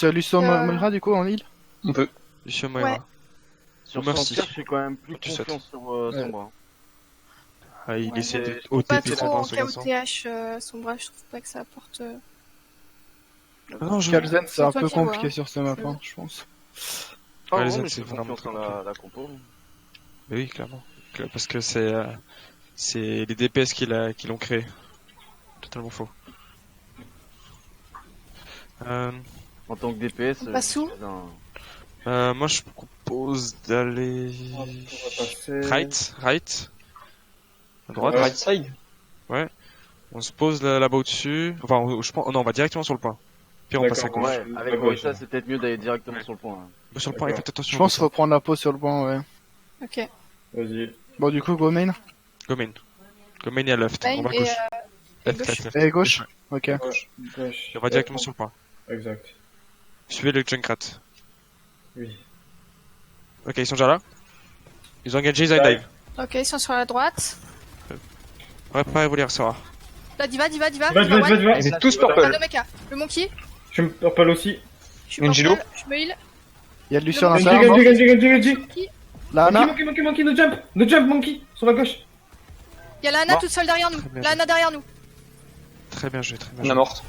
Sur Lucio Moira du coup en heal. On peut. Lucio Moira. Ouais. Sur Merci. son tir, je suis quand même plus Tu confiant sautes. sur Sombra. Ah, il Ouais, essaie de Pas OTP trop en ce garçon. KOTH, Sombra, je trouve pas que ça apporte... Ah non, je... Calzen c'est un toi peu qui vois, compliqué hein. sur ce map, hein, je pense. Ah, Ouais, ouais, les mais autres, je suis c'est vraiment confiant très sur la compo. Mais oui, clairement. Parce que c'est les DPS qui l'ont créé. Totalement faux. En tant que DPS, On passe où Moi je propose d'aller On va passer. right, à droite. Right side. On se pose là-bas au-dessus. Enfin, je pense, non, on va directement sur le point. Puis on passe à D'accord, gauche. Ouais, avec Orisa, c'est peut-être mieux d'aller directement sur le point. Hein. Sur le point, et faites Je attention. pense qu'il faut prendre la pause sur le point, ouais. Ok. Vas-y. Bon du coup go main. Go main. Go main et à left. Main On va à et, gauche. et Left, gauche. left, left. Et gauche. Ok. Gauche. Et on va directement sur le point. Exact. Suivez le Junkrat. Oui. Ok, ils sont déjà là. Ils ont engagé, ils dive. Ok, ils sont sur la droite. Préparez-vous les recevoir. Là, diva. Va. One. Ils sont tous Ah, purple. le mecha. Le monkey. Je me purple aussi. Je suis Genjilo. purple, je me heal. Il y a de Lucio à Genji, l'intérieur. non Genji. Monkey. Là Anna. Monkey, no jump, monkey, sur la gauche. Il y a Lana Mort. toute seule derrière nous. Très bien. Lana derrière nous. Très bien joué, très bien On a joué. morte.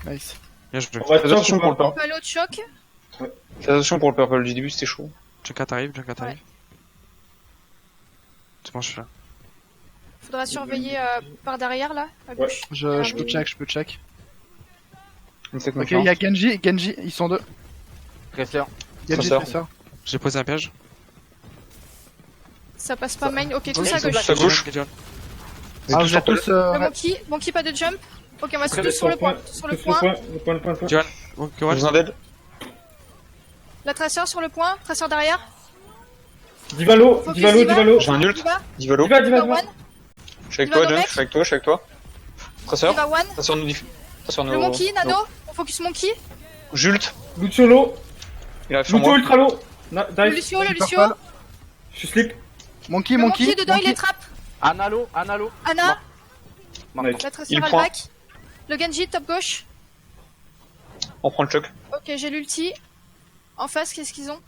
Nice. Bien joué. On va Fais attention pour le On purple. peut aller au choc. Fais attention pour le purple du début, c'était chaud. Junkrat arrive, Junkrat Ouais. arrive. C'est bon, je suis là. Faudra surveiller par derrière là, à gauche. Je peux check. Une sec Ok, il y a Genji, ils sont deux. Tracer. Genji, Tracer. c'est ça. J'ai posé un piège. Ça passe pas main. Ok, tous Ok, à c'est gauche. À gauche. Ah, vous êtes tous Le monkey pas de jump. Ok, on va tous sur le point. Sur le point. Le point. Johan, bon, Je vous en aide. La traceur sur le point. Traceur derrière. Divalo. Focus J'ai un ult. Diva. Divalo. Diva one. Je suis avec Diva toi, no Junk. mec. Je suis avec toi. Tracer. Diva one. Tracer nous Tracer Le nous. monkey, Nano. On focus monkey. Jult. Luciolo. Il arrive sur Lucio moi. ultra low. Le Dice. Lucio. Purple. Je suis slip. Monkey, Le monkey. monkey dedans, il les trappe. Analo. Anna. Nice. La traceur Il elle prend. back. Le Genji top gauche. On prend le choc. Ok, j'ai l'ulti. En face, qu'est-ce qu'ils ont?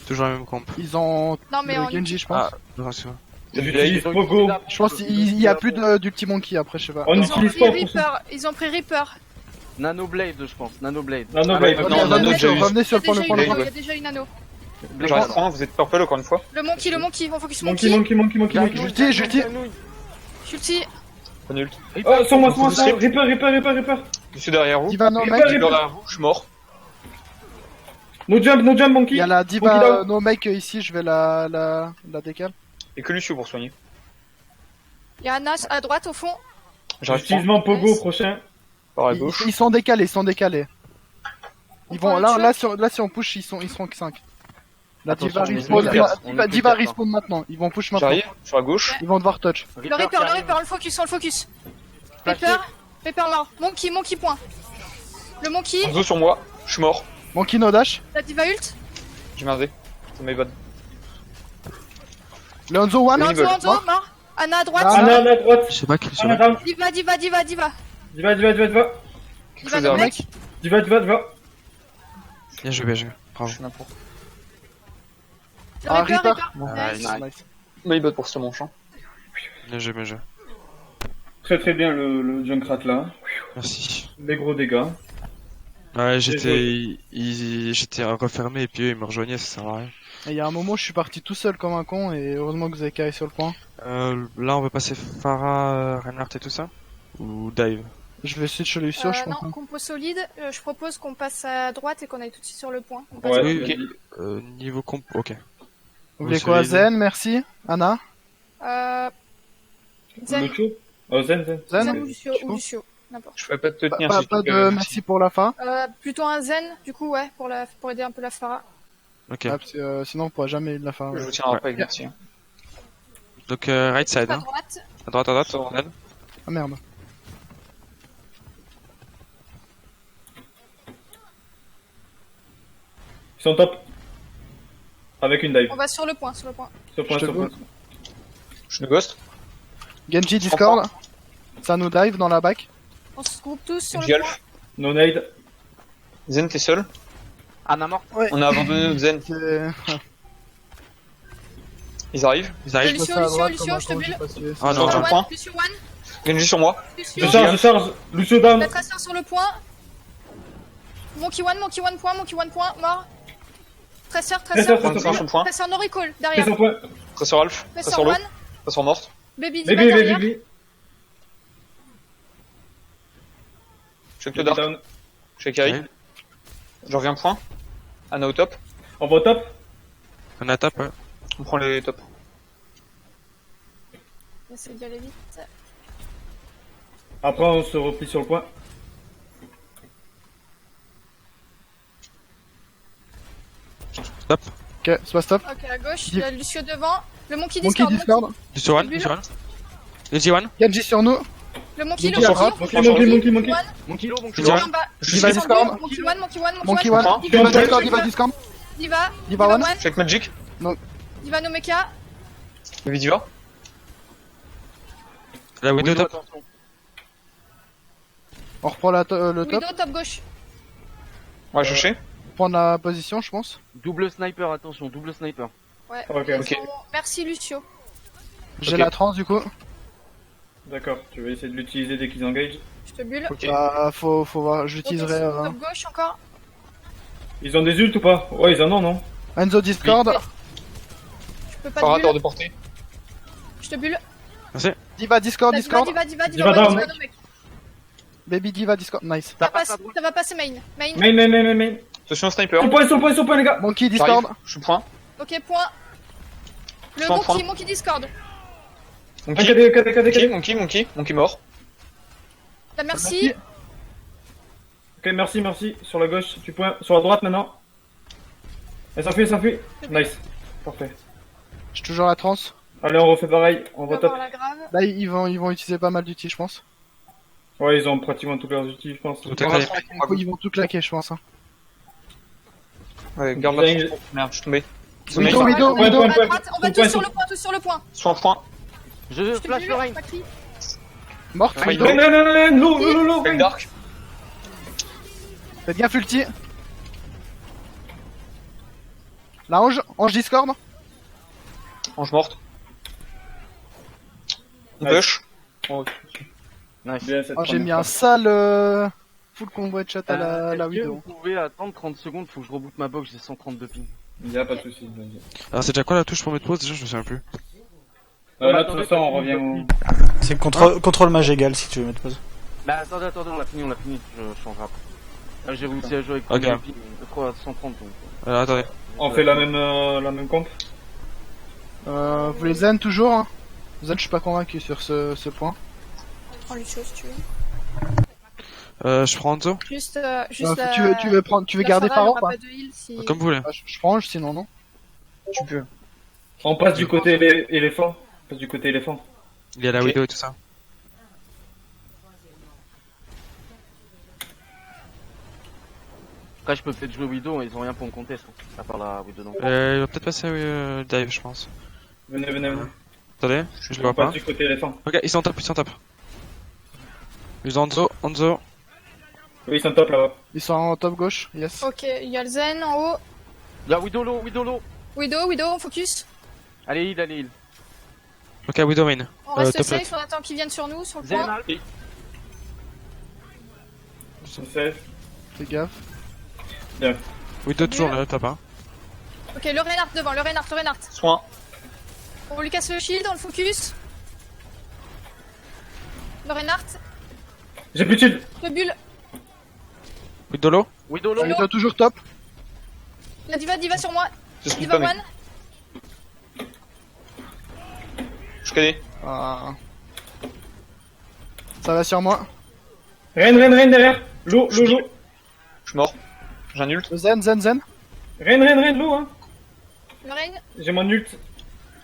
toujours la même comp. Ils ont Non mais le en Genji, je pense. Ah, non, c'est bon. J'utilise Pogo. Je pense qu'il y a plus du petit monkey après, je sais pas. On Ils ont utilise pris pas pour ça. Reaper. Ils ont pris Reaper. Nano Blade, je pense. Nano Blade. Nano Ah, Blade. ouais, Non, Ok, on a déjà eu. revenez sur Il y le a point, déjà le point. une nano, ouais. il y a déjà une nano. J'en ai 3, vous êtes purple encore une fois. Le monkey, on focus Monkey. monkey. J'utilise. Ulti. Pas nul. Oh, sur moi. Slip. Reaper. Je suis derrière vous. Diva no Reaper, mec. Je suis derrière vous. Je suis mort. No jump, monkey. Il y a la Monkey Diva down. no mec ici, je vais la décale. Et que Lucio pour soigner. Il y a Anna à droite au fond. J'arrive pas. J'utilise mon Pogo prochain. Par à gauche. Ils sont décalés. Ils vont prend là, le là si on push, ils seront 5. La Diva Attention, respawn, on est quatre, on est Diva quatre, respawn maintenant. Ils vont push maintenant. J'arrive. Sur la gauche. Ils vont devoir touch. Le Reaper, on le focus. Reaper mort. Monkey point. Le monkey, Hanzo sur moi. Je suis mort. Monkey no dash. la Diva ult. J'ai merdé. Ça m'évade. Le Hanzo one. Oui, ils veulent. Anzo, mort. Anna à droite. Ah, Anna à droite. Je sais pas qui, je sais Anna pas. down. Diva. Diva. Quelque Diva chose no derrière. mec. Diva. Bien joué, bien joué. Je Bravo. suis n'importe. Le Ah, Reaper. Reaper. Nice. Nice. Mais il botte pour ce manche. Hein. Bien joué. Très bien le Junkrat là. Merci. Des gros dégâts. Ouais, j'étais refermé et puis eux, ils me rejoignaient, ça sert à rien. Et il y a un moment, je suis parti tout seul comme un con et heureusement que vous avez carré sur le point. Là, on veut passer Pharah, Reinhardt et tout ça? Ou Dive? Je vais switch sur Lucio, je pense. Non, compo solide. Je propose qu'on passe à droite et qu'on aille tout de suite sur le point. On passe Ouais. Oui, ok. Niveau comp, ok. Vous voulez quoi? Zen, merci. Anna? Zen. Lucio. Oh, Zen. Zen ou je pense. Lucio. N'importe. Je pourrais pas te tenir. Pas si tu de peux- merci pour la fin. Plutôt un Zen, du coup, ouais, pour aider un peu la Farah. Ok. Ah, parce que, sinon on pourra jamais la fin. Je vous tiendrai pas avec merci. hein. Donc, right side, À hein. droite. À droite, on aide. Ah merde. Ils sont top. Avec une dive. On va sur le point. Sur point. Je suis le ghost. Genji Discord. Ça nous dive dans la back. On se groupe tous sur le Gelf. point. No nade. Zen, t'es seul. Anna mort. On a abandonné notre Zen. C'est... Ils arrivent. Ils arrivent. Lucio, Je passe à Lucio, droite Lucio, comme un je te con, bulle. j'ai pas suivi. Ah Sur non, le point. Lucio one. Genji sur moi. Lucio. Je charge. Lucio down. La traceur sur le point. Monkey one point, mort. Traceur. Traceur, Traceur sur le point. Traceur no recall, Fais derrière. son point. Traceur Alph. Traceur Traceur low. one. Traceur morte. Baby Diva Baby, derrière. baby. Check le Dark. Down. Check Harry. Ouais. Je reviens point. Anna au top. On va au top. On a tape, ouais. On prend les tops. Essaye d'y aller vite. Après, on se replie sur le point. Stop. Ok, c'est pas stop. Ok, à gauche, Dis- il y a Lucio devant. Le Monkey Monkey Discord. Discord. Lucio one, Bulle. Lucio one. Lucio one. Genji sur nous. Le Monkey, Monkey le sur Monkey. droite. Monkey. One. Monkey low, Monkey Lucio low. one. En bas. Diva Descend Discord. deux. Monkey one. Monkey one. one. Je suis Diva en train de- Discord, Diva Discord. Diva. Diva one. Check Magic. Diva no Mecha. Le Vidiva. La Widow top. attention. On reprend le top. Widow top gauche. Ouais, je sais. Prendre la position, je pense. Double sniper, attention, double sniper. Ouais. Ok, Ils ok. sont- Merci Lucio. J'ai Ok. la trans du coup. D'accord, tu vas essayer de l'utiliser dès qu'ils engagent. Je te bulle. Ok. Faut voir, j'utiliserai Ok, top gauche encore. Ils ont des ults ou pas? Ouais, ils en ont, non? Enzo Discord. Je peux pas te Parator bulle. de portée. Je te bulle. Merci. Diva Discord, Diva, Discord. Diva, Diva Diva, down. Diva no Mecha. Baby Diva Discord, nice. Ça va passer main. Main. Main. Attention sniper. Sur le point, les gars. Monkey J'arrive. Discord. Je suis point. Ok, point. Le Sans Monkey, point. Monkey Discord. Monkey. Monkey mort. La merci. Ok, merci. Sur la gauche, tu points. Sur la droite maintenant. Elle s'enfuit. Nice. Parfait. J'ai toujours la trans. Allez, on refait pareil. On On va va top. voir la grave. Là, ils vont utiliser pas mal d'outils, je pense. Ouais, ils ont pratiquement tous leurs outils, je pense. Tout est clair. Ils vont tout claquer, je pense. Hein. Ouais, garde la Dingue. trans. Merde, je suis tombé. Widow, Main. Widow, Ouais, Widow. ouais. À droite, on va Point, tous sur le point. Soit un point. Je Je te flash bulle, le rain. pas cri. Morte, Ouais, Widow. Non, low. Check Dark. Faites gaffe ulti. La Ange Discord. Ange morte. On Nice. push. Nice. Bien, cette Oh, j'ai première mis un fois. sale full combo de chat à la Est-ce que Widow. vous pouvez attendre 30 secondes, faut que je reboot ma box, j'ai 132 ping. Il y a pas de soucis. Alors c'est déjà quoi la touche pour mettre pause déjà, je me souviens plus. Là, de toute façon, on revient au... C'est contrôle mage égal si tu veux mettre pause. Bah attendez, on l'a fini, je changerai après. Là, j'ai réussi à jouer avec Ok. 32 ping, de quoi 130 donc. Alors attendez. On fait la même comp. Vous les zen toujours hein. Zen, je suis pas convaincu sur ce point. Prends Lucio si tu veux. Je prends Enzo. Juste Tu veux garder Phara, Pharo il y ou aura pas pas de heal si... Comme vous voulez. Ah, je prends Ange sinon non. Tu peux. On passe du côté éléphant. On passe du côté éléphant. Il y a la Ok. Widow et tout ça. Après, je peux peut-être jouer Widow, ils ont rien pour me contester, à part la Widow donc. Il va peut-être passer dive, je pense. Venez. Attendez, je le vois On passe pas. du côté éléphant. Ok, ils sont top. Ils ont Enzo. Oui, ils sont top là-bas. Ils sont en top gauche, yes. Ok, il y a le Zen en haut. Y'a Widow low. Widow, focus. Allez, heal. Ok, Widow main. On reste top safe, on attend qu'ils viennent sur nous, sur le Zen point. Alp. Safe. Fais gaffe. Bien. Widow toujours là, top hein. Ok, le Reinhardt devant, le Reinhardt. Soin. On lui casse le shield, on le focus. Le Reinhardt, J'ai plus de shield. le bulle. Widow low. Widow low. Widow toujours top. La Diva sur moi. Je suis Diva pas one. Je connais. Ah. Ça va sur moi. Ren derrière. Low. Je suis mort. J'ai un ult. Zen. Ren, low, hein. Le Rein. J'ai mon ult.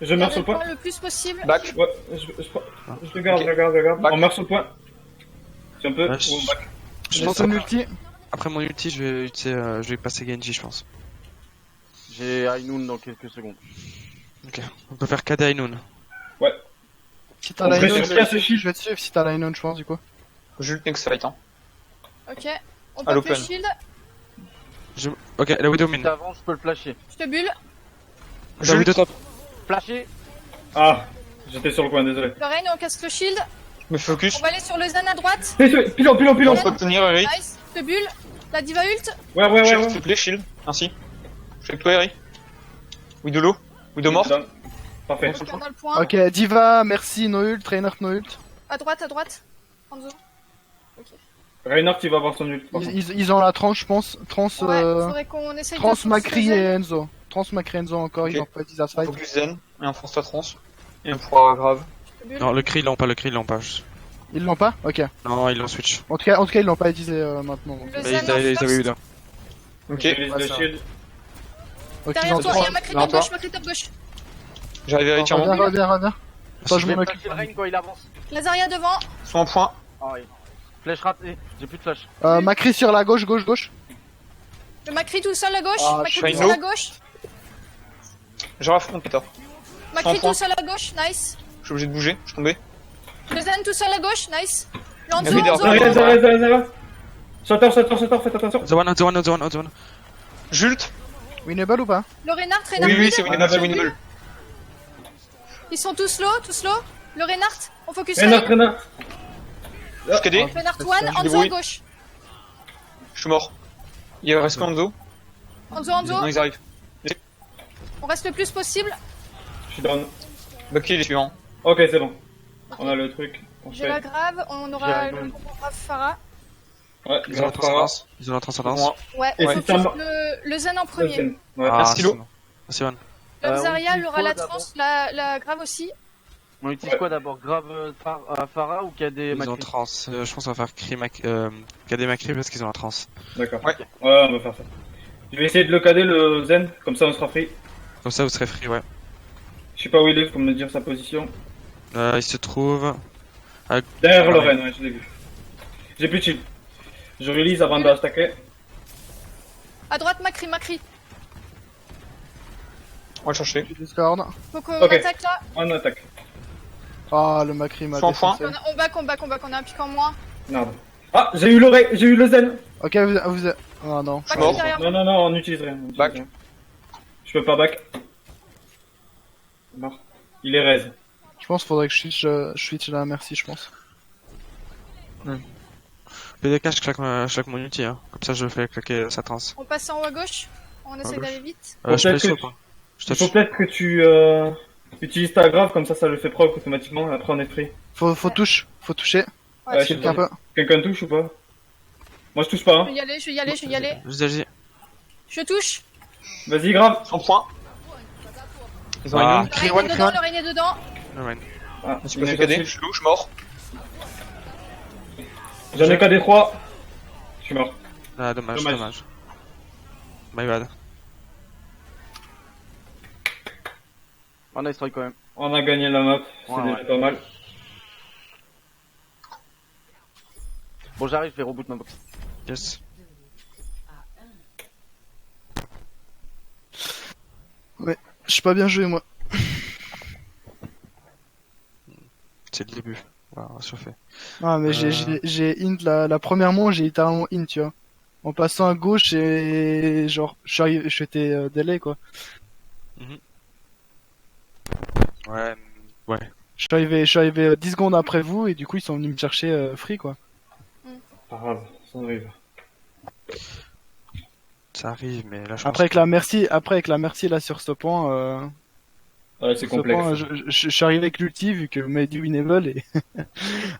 Je meurs sur le point. Le plus possible. Back. Ouais, je regarde. Back. On meurt sur le point. Si on peut, Ouais, on back. Je J'ai pense son après, ulti. après mon ulti, je vais passer Genji, je pense. J'ai Ainoun dans quelques secondes. Ok. On peut faire KD Ainun. Si t'as On la presse Inon, sur ce je vais te suivre si t'as la Inon, je pense du coup. J'ai ult next fight. Hein. Ok. On À pop le l'open. shield. Ok, la Widow Si mine. t'avances, je peux le flasher. Je te bulle. La Widow top. Flasher. Ah, j'étais sur le coin, désolé. Lorraine, on casse le shield. Je me focus. On va aller sur le Zen à droite. Pilon, pilon, pilon. On peut tenir, Eric. Nice. Je te bulle. La diva ult. Ouais, ouais, ouais. Shield, ouais. s'il te plaît, shield. Merci. Je fais avec toi, Eric. Widow low. Widow mort. Parfait. Ok, on a le point. Ok, Diva, merci, no ult, Reinhardt, no ult. À droite, à droite. Hanzo. Reinhardt, il va avoir son ult. par contre. Ils ont la tranche, je pense. Trans, Ouais, faudrait qu'on essaye Trans de forcer Macri le et Zen. Enzo. Trans Macri et Enzo encore, ils Ok. ont pas dit ça fight. Focus zen. Et un force à trans. Et un pouvoir grave. Je te bulle. Non, le cri, ils l'ont pas, le cri, ils l'ont pas. Ils l'ont pas? Ok. Non, ils l'ont switch. En tout cas, ils l'ont pas utilisé maintenant. donc. Le Mais Zen ils avaient en Widow. Ok. J'utilise le ça. shield. Ok, ils Derrière ont toi, il y a Macri Derrière top toi. gauche, Macri top gauche. J'arrive, Eric, tiens, Reviens, reviens. Attends, je Je m'en vais occupe. flasher le Reign quand il avance. Lazaria devant. Soit en point. Ah oui. Flèche ratée. J'ai plus de flash. Macri sur la gauche. Le Macri tout seul à gauche. Ah, Macri tout Shino. seul à gauche. Je raffronte, Peter. Macri point. tout seul à gauche. Nice. Je suis obligé de bouger. Je suis tombé. Le Zen tout seul à gauche. Nice. L'Anzo, Il y avait des Anzo. Zara, Zara, Zara, Zara. Sauteur, faites attention. The one. Jult. Winnable ou pas? Le Reinhardt, Reinhardt. Oui, c'est Winnable, winnable, winnable. Ils sont tous low, Le Reinhardt, on focus sur Reinhardt, Reinhardt. Je KD. Reinhardt one, Anzo à débrouille. gauche. Je suis mort. Il reste combien Enzo? Anzo, Non, ils arrivent. on reste le plus possible. Je suis down. Bucky, les suivants. Ok, c'est bon. On a le truc. On J'ai fait. la grave, on J'ai aura la le grave. combo grave Farah. Ouais, Ils ont la transcendance. Ils ont la transcendance. Moi. Ouais, Et on si focus ça me- le Zen en premier. Ouais. Ah, Merci, Lo. c'est bon. Merci, Van. Le Zarya, on il aura la utilise quoi trans, la grave aussi. On utilise quoi d'abord? Grave Farah ou KD Ils ont Macri? trans. Je pense qu'on va faire KD Macri parce qu'ils ont la trans. D'accord. Ouais. Ouais, on va faire ça. Je vais essayer de le cader le Zen, comme ça on sera free. Comme ça, vous serez free, ouais. Je sais pas où il est, faut me dire sa position. Il se trouve. Derrière Ah, Lorraine, ouais, je l'ai vu. J'ai plus de shield. Je release avant de stacker. À droite, Macri. On va le chercher. Discord. Faut qu'on Ok. attaque là. On attaque. Ah, le Macri m'a Sans point. défoncé. On back, on a un pic en moins. Merde. Ah, j'ai eu le Zen. Ok, vous êtes... Ah non. suis Macri mort. derrière. Non, on n'utilise rien. on utilise Back. rien. Je peux pas back. Mort. Il est raise. Je pense qu'il faudrait que je switch la merci, je pense. PDK, je claque mon ulti, hein. Comme ça, je fais claquer sa trans. On passe en haut à gauche. On essaie gauche. d'aller vite. Je Peut-être fais que chaud, tu- quoi. Je Il faut touche. peut-être que tu utilises ta grave, comme ça le fait proc automatiquement, et après on est free. Faut toucher. Ouais, Ouais, je je Quelqu'un peut. Quelqu'un touche ou pas? Moi je touche pas, hein. vais y aller. Juste agis. Je touche. Vas-y, grave. Sans point. Ils ont Ah. une Cri Le one, Reine est cri dedans, one. le Reine est dedans. Ouais. Ah, Je il me est fais KD. facile. Je suis low, je suis mort. J'en ai KD 3. Je suis mort. Ah, dommage. My bad. On a strike quand même. On a gagné la map, c'est Ouais, déjà ouais. pas mal. Bon, j'arrive, je vais reboot ma box. Yes. J'ai pas bien joué, moi. C'est le début. Voilà, on va surfer. Ah, mais j'ai int la première manche, j'ai littéralement int, tu vois. En passant à gauche et genre, j'étais délai, quoi. Ouais. Ouais. Je suis arrivé 10 secondes après vous et du coup ils sont venus me chercher free, quoi. Pas grave, ça arrive. Ça arrive, mais là, je pense Après avec la merci là sur ce point, Ouais, c'est sur ce point, complexe. je suis arrivé avec l'ulti vu que vous m'avez dit winnable et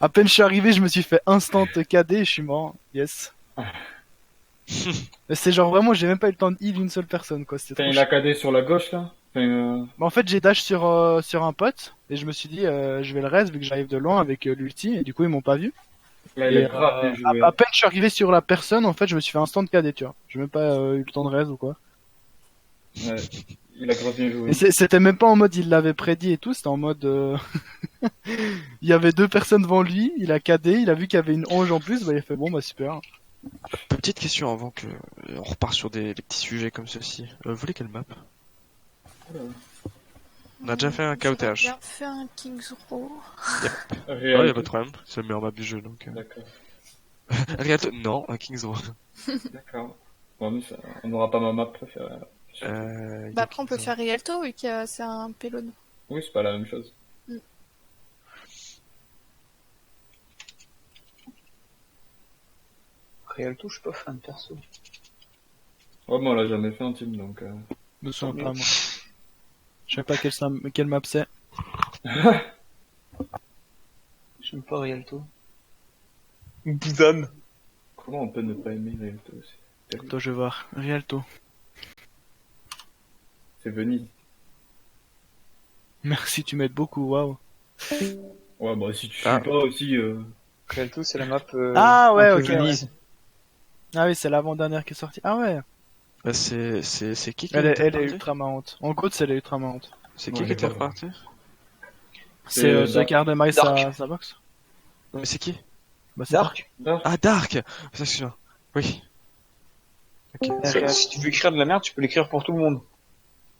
à peine je suis arrivé, je me suis fait instant KD et je suis mort. Yes. Mais c'est genre vraiment, j'ai même pas eu le temps de heal une seule personne, quoi. C'était T'as trop une KD sur la gauche là? Bah, en fait, j'ai dash sur un pote et je me suis dit, je vais le reste vu que j'arrive de loin avec l'ulti et du coup ils m'ont pas vu. Là, il Et, est grave bien joué. à peine je suis arrivé sur la personne, en fait, je me suis fait instant KD, tu vois. J'ai même pas eu le temps de reste ou quoi. Ouais, il a grave bien joué. Et c'était même pas en mode il l'avait prédit et tout, c'était en mode il y avait deux personnes devant lui, il a KD, il a vu qu'il y avait une ange en plus, bah il a fait bon bah super. Petite question avant que on repart sur des petits sujets comme ceci. Vous voulez quelle map? On a déjà fait un KOTH. J'ai fait un King's Row. Ouais, y'a pas de problème. C'est le meilleur map du jeu donc. D'accord. Regarde, non, un King's Row. D'accord. Bon, mais ça, on n'aura pas ma map préférée. Bah après on peut faire Rialto vu que c'est un payload. Oui, c'est pas la même chose. Rialto, je suis pas fan perso. Ouais, moi on l'a jamais fait en team donc. Me souviens pas, moi. Je sais pas quelle map c'est. J'aime pas Rialto. Busan. Comment on peut ne pas aimer Rialto aussi? Attends, je vais voir. Rialto. C'est Venise. Merci, tu m'aides beaucoup, waouh. Ouais, bah si tu suis Ah. pas aussi. Rialto, c'est la map. Ah ouais, un peu ok. Venise. Ah oui, c'est l'avant-dernière qui est sortie. Ah ouais. C'est qui Elle était est reparti ultra marrante. En gros, elle est ultra marrante. C'est Ouais, qui j'ai était pas vu. reparti? C'est Dark. celui qui a redémarré sa box. Non, mais c'est qui? Bah, c'est Dark. Ah, Dark! Ça, excuse-moi. Oui. Ok. Si tu veux écrire de la merde, tu peux l'écrire pour tout le monde.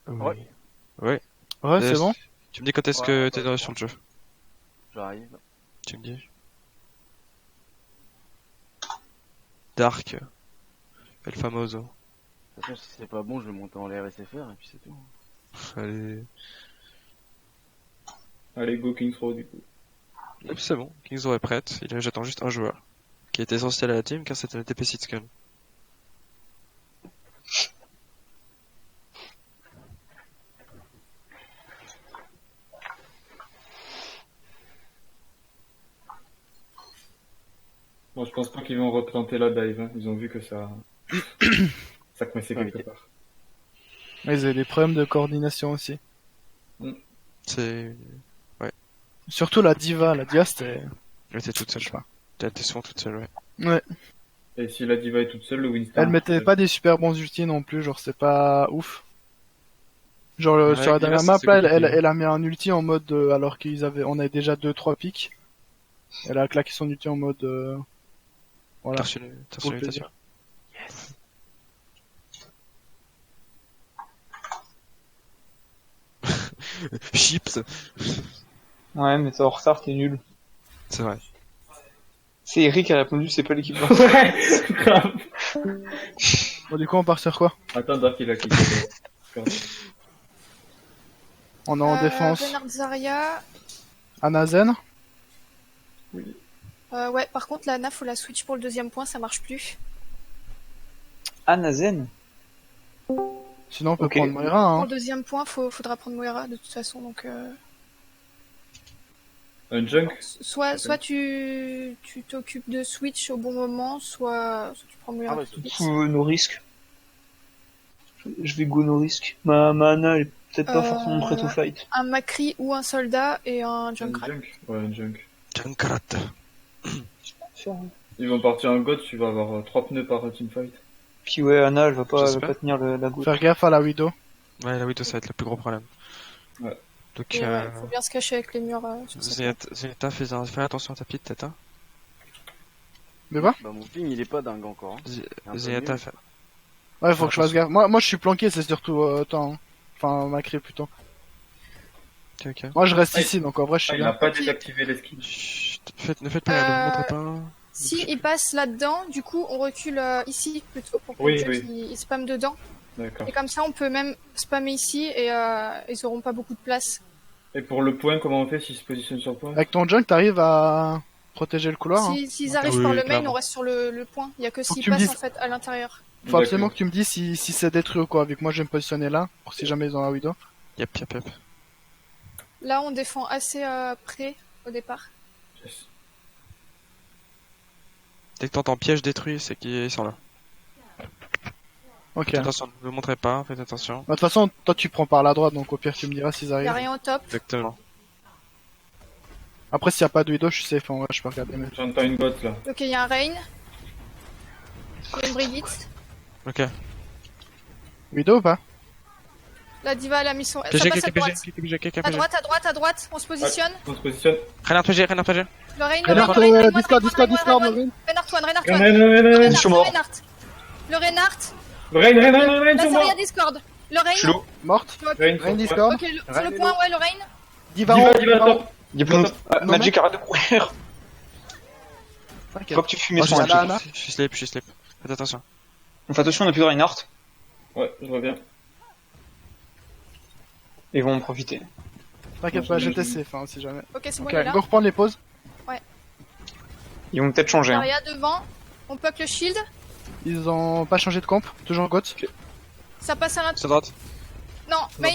Oui. Ouais, c'est bon. Tu me dis quand est-ce que t'es sur le jeu? J'arrive. Tu me dis. Dark. El Famoso. De toute façon, si c'est pas bon, je vais monter en l'air SFR et puis c'est tout. Allez. Allez, go Kings Row du coup. Hop, c'est bon. Kings Row est prête. J'attends juste un joueur. Qui est essentiel à la team car c'était le TP Sitscun. Bon, je pense pas qu'ils vont replanter la dive. Hein. Ils ont vu que ça. ça coinçait quelque part. Ils avaient des problèmes de coordination aussi. C'est. Surtout la diva c'était... Elle était toute seule. Je sais pas. Elle était souvent toute seule, ouais. Ouais. Et si la diva est toute seule, le Winston. Elle mettait pas des super bons ultis non plus, genre c'est pas ouf. Genre Ouais, sur la Diva, dernière map c'est là, compliqué. elle a mis un ulti en mode alors on avait déjà 2-3 pics. Elle a claqué son ulti en mode voilà. T'as reçu Pour le l'invitation. plaisir. Chips. Ouais, mais t'es en retard, t'es nul. C'est vrai. C'est Eric qui a répondu, c'est pas l'équipe. Ouais, grave. Bon du coup on part sur quoi? Attends, Dark il a cliqué. On est en défense. Bernard Zarya. Anazen. Ouais, par contre, la NAF, faut la switch pour le deuxième point, ça marche plus. Anazen. Sinon on peut Ok. prendre Moira Pour hein. le deuxième point, faudra prendre Moira de toute façon, donc Un junk. soit tu t'occupes de switch au bon moment, soit tu prends Moira. Ah ouais, tout de suite. No risque. Je vais go no risque. Ma Ana elle est peut-être pas forcément prête au fight. Un Macri ou un soldat et un Junkrat. Un junk. Ouais, un junk. Junkrat. Ils vont partir en god, tu vas avoir 3 pneus par teamfight. Puis ouais, Ana elle va pas J'espère. tenir la goutte. Faire gaffe à la Widow. Ouais, la Widow, ça va être le plus gros problème. Ouais. Donc, Et ouais, faut bien se cacher avec les murs sur cette map. Zenyatta, fais attention à ta pite, tête, hein. Mais quoi? Bah, mon ping, il est pas dingue encore. Hein. Un peu Zenyatta, nul. fais... Ouais, faut que je fasse gaffe. Moi je suis planqué, c'est surtout temps. Hein. Enfin Macri plutôt. Ok. Moi je reste Ouais. ici donc en vrai je Ah, suis il a bien. pas désactivé les skills. Chut, ne faites pas, ne montrez pas. Si il passe là-dedans, du coup on recule ici plutôt pour que Oui, les jeux oui. ils spamme dedans. D'accord. Et comme ça on peut même spammer ici et ils auront pas beaucoup de place. Et pour le point, comment on fait s'ils se positionnent sur le point? Avec ton junk t'arrives à protéger le couloir. Hein. S'ils arrivent Oui, par oui, le main, clairement. on reste sur le point. Il y a que Faut que s'ils tu me passent dises. en fait à l'intérieur. Faut absolument que tu me dises si c'est détruit ou quoi, vu que moi je vais me positionner là, pour si jamais ils ont la Widow. Yep. Là on défend assez près au départ. Yes. Dès que t'entends piège détruit, c'est qu'ils sont là. Ok. Faites attention, ne le montrez pas, faites attention. Bah, de toute façon, toi tu prends par la droite, donc au pire tu me diras s'ils Il y a arrivent. rien au top. Exactement. Après s'il y a pas de Widow, je suis safe en vrai, je peux regarder. Mais... J'entends une botte là. Ok, il y a un Rain. Il y a une Brigitte. Ok. Widow ou pas? La diva elle a mis son... Ça PG, passe à droite. À droite, on se positionne. On se positionne. Reinhard PG. Le Rain, Reinhardt, Discord. Reinhardt one. Reine, Je suis mort. Le Reinhardt. Reine, La sur moi. Zarya Discord. Le Je suis Rain. low. Morte. Reine, Rain Discord. Ok, sur le point, ouais, le Rain. Diva Diva, en haut. top. Il y a plein de... Non, Magic, arrête de courir. T'inquiète. Faut que tu fumes Oh, son j'ai Magic. Ana. Je suis slip. Faites attention. On fait attention, on a plus de Reinhardt. Ouais, je reviens. Ils vont en profiter. T'inquiète pas, j'étais safe, hein, si jamais. Ok, c'est bon, Ok, il est là. go reprendre les pauses. Ils vont peut-être changer. Hein. Zarya devant. On poke le shield. Ils ont pas changé de camp, toujours GOT. Ça passe à l'intérieur. C'est à droite. Non, main.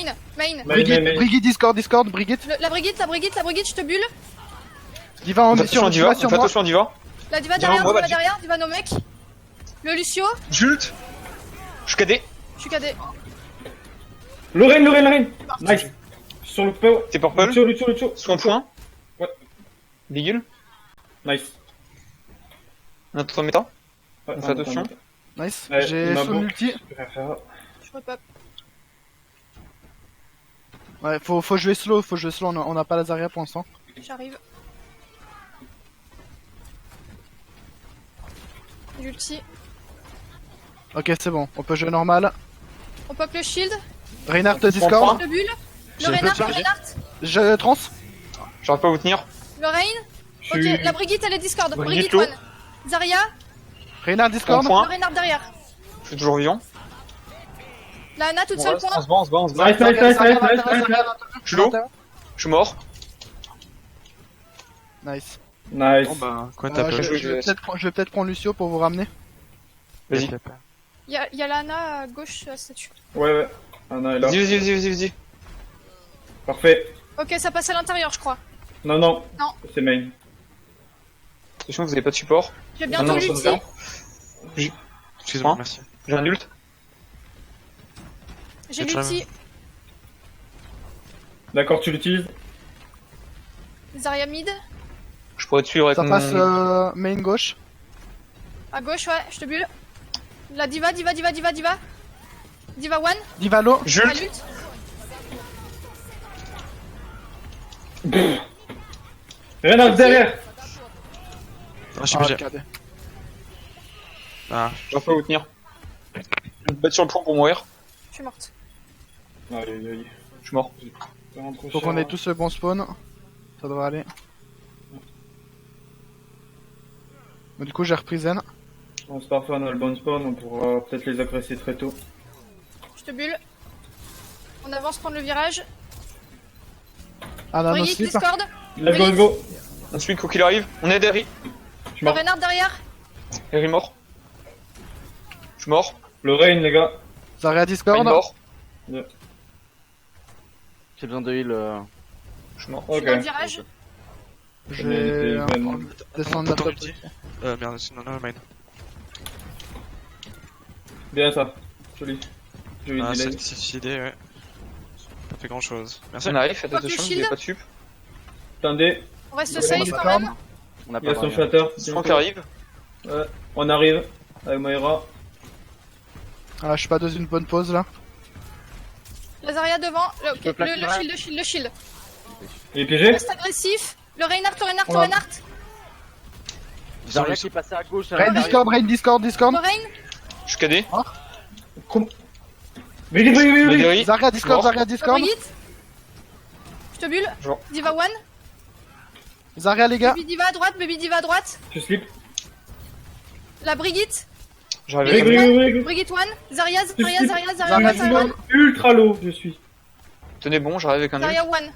Brigitte, Brigitte, Discord, Brigitte. La Brigitte, je te bulle. Diva en On fait mission, attention à Diva, sur on fait moi. attention à Diva. La Diva Diva, derrière, on va, Diva derrière, Diva nos mecs. Le Lucio, Jult. Je suis cadé. je suis KD. Lorraine. Nice. Sur le power. T'es purple. Lucio. Sous un point. Ouais. Bigule. Nice. Notre méta. Ouais, On fait attention. Nice, Ouais, il j'ai m'a son beau. ulti. Je vais faire. Je repop. Ouais, faut jouer slow, on a pas la Zarya pour l'instant. J'arrive. L'ulti. Ok, c'est bon, on peut jouer normal. On poke le shield. Reinhardt, point. Discord. Le bulle. J'ai Le Reinhardt, peu le de Reinhardt. Je trans. J'arrive pas à vous tenir. Le Rain. Je suis. Ok, la Brigitte, elle est Discord. Brigitte Brigitte low. one. Zarya. Reinhardt, Un Discord. Le point. Reinhardt derrière. Je suis toujours vivant. La Anna toute On seule reste, point. on se bat. Nice. Je suis low. Je suis mort. Nice. Nice. Bon bah, quoi Euh, t'as je- peu. je vais peut-être prendre Lucio pour vous ramener. Vas-y. Y'a la Anna à gauche à la statue. Ouais. Anna est là. Vas-y. Parfait. Ok, ça passe à l'intérieur, je crois. Non. Non. C'est main. Attention, vous avez pas de support. J'ai Non, bientôt je l'ulti. reviens. Excuse-moi, Hein merci. J'ai un ult. J'ai C'est l'ulti. D'accord, tu l'utilises. Zarya mid. Je pourrais te suivre avec Ça mon... passe main gauche. À gauche, ouais, je te bulle. La Diva. Diva one. Diva low. La Jult. lutte. Reinhardt derrière. Ah, je suis Ah, obligé. KD. Ah, J'arrive pas à vous tenir. Je vais me battre sur le point pour mourir. Je suis morte. Aïe. Je suis mort. Vraiment trop Faut cher, qu'on ait hein. tous le bon spawn. Ça devrait aller. Bon, du coup, j'ai repris Zen. Bon, c'est parfait, on a le bon spawn, on pourra peut-être les agresser très tôt. Je te bulle. On avance prendre le virage. Ah, non, Brigitte, slip. Discord. Let's go. On suit quoi qu'il arrive. On est Harry. Je suis Le mort. Reinhardt derrière. Harry mort. Je suis mort. Lorraine, les gars. Zarya, Harry Discord. mort. J'ai besoin de heal. Je suis mort. Je suis dans le virage. Je vais descendre la Ton top. ulti. Merde, c'est non, main. Bien ça. Joli. Joli Ah, delay. c'est suicidé, ouais. Pas fait grand chose. Merci. On arrive, faites Quoi que attention, le vous avez shield. pas de sup. Attendez, On reste Ouais, safe on quand va même. On a il y a pas son de shatter. Franck arrive. Ouais, on arrive. Avec Moira. Ah, je suis pas dans une bonne pause là. La Zarya devant. Ok, peux plaquer le shield. Il est piégé. Reste agressif. Le Reinhardt. On va- Zarya qui est passé à gauche. à Rain, l'intérieur. Discord. Le Rein. Je suis cadé. Vite. Harry. Zarya, Discord. La Brigitte. Je te bulle. Genre. Diva one. Zarya, les gars. Baby Diva à droite. Baby Diva à droite. Je slip. La Brigitte. J'arrive. Brigitte one. Zarya. Je suis ultra low, je suis. Tenez bon, j'arrive avec un ult. Zarya one.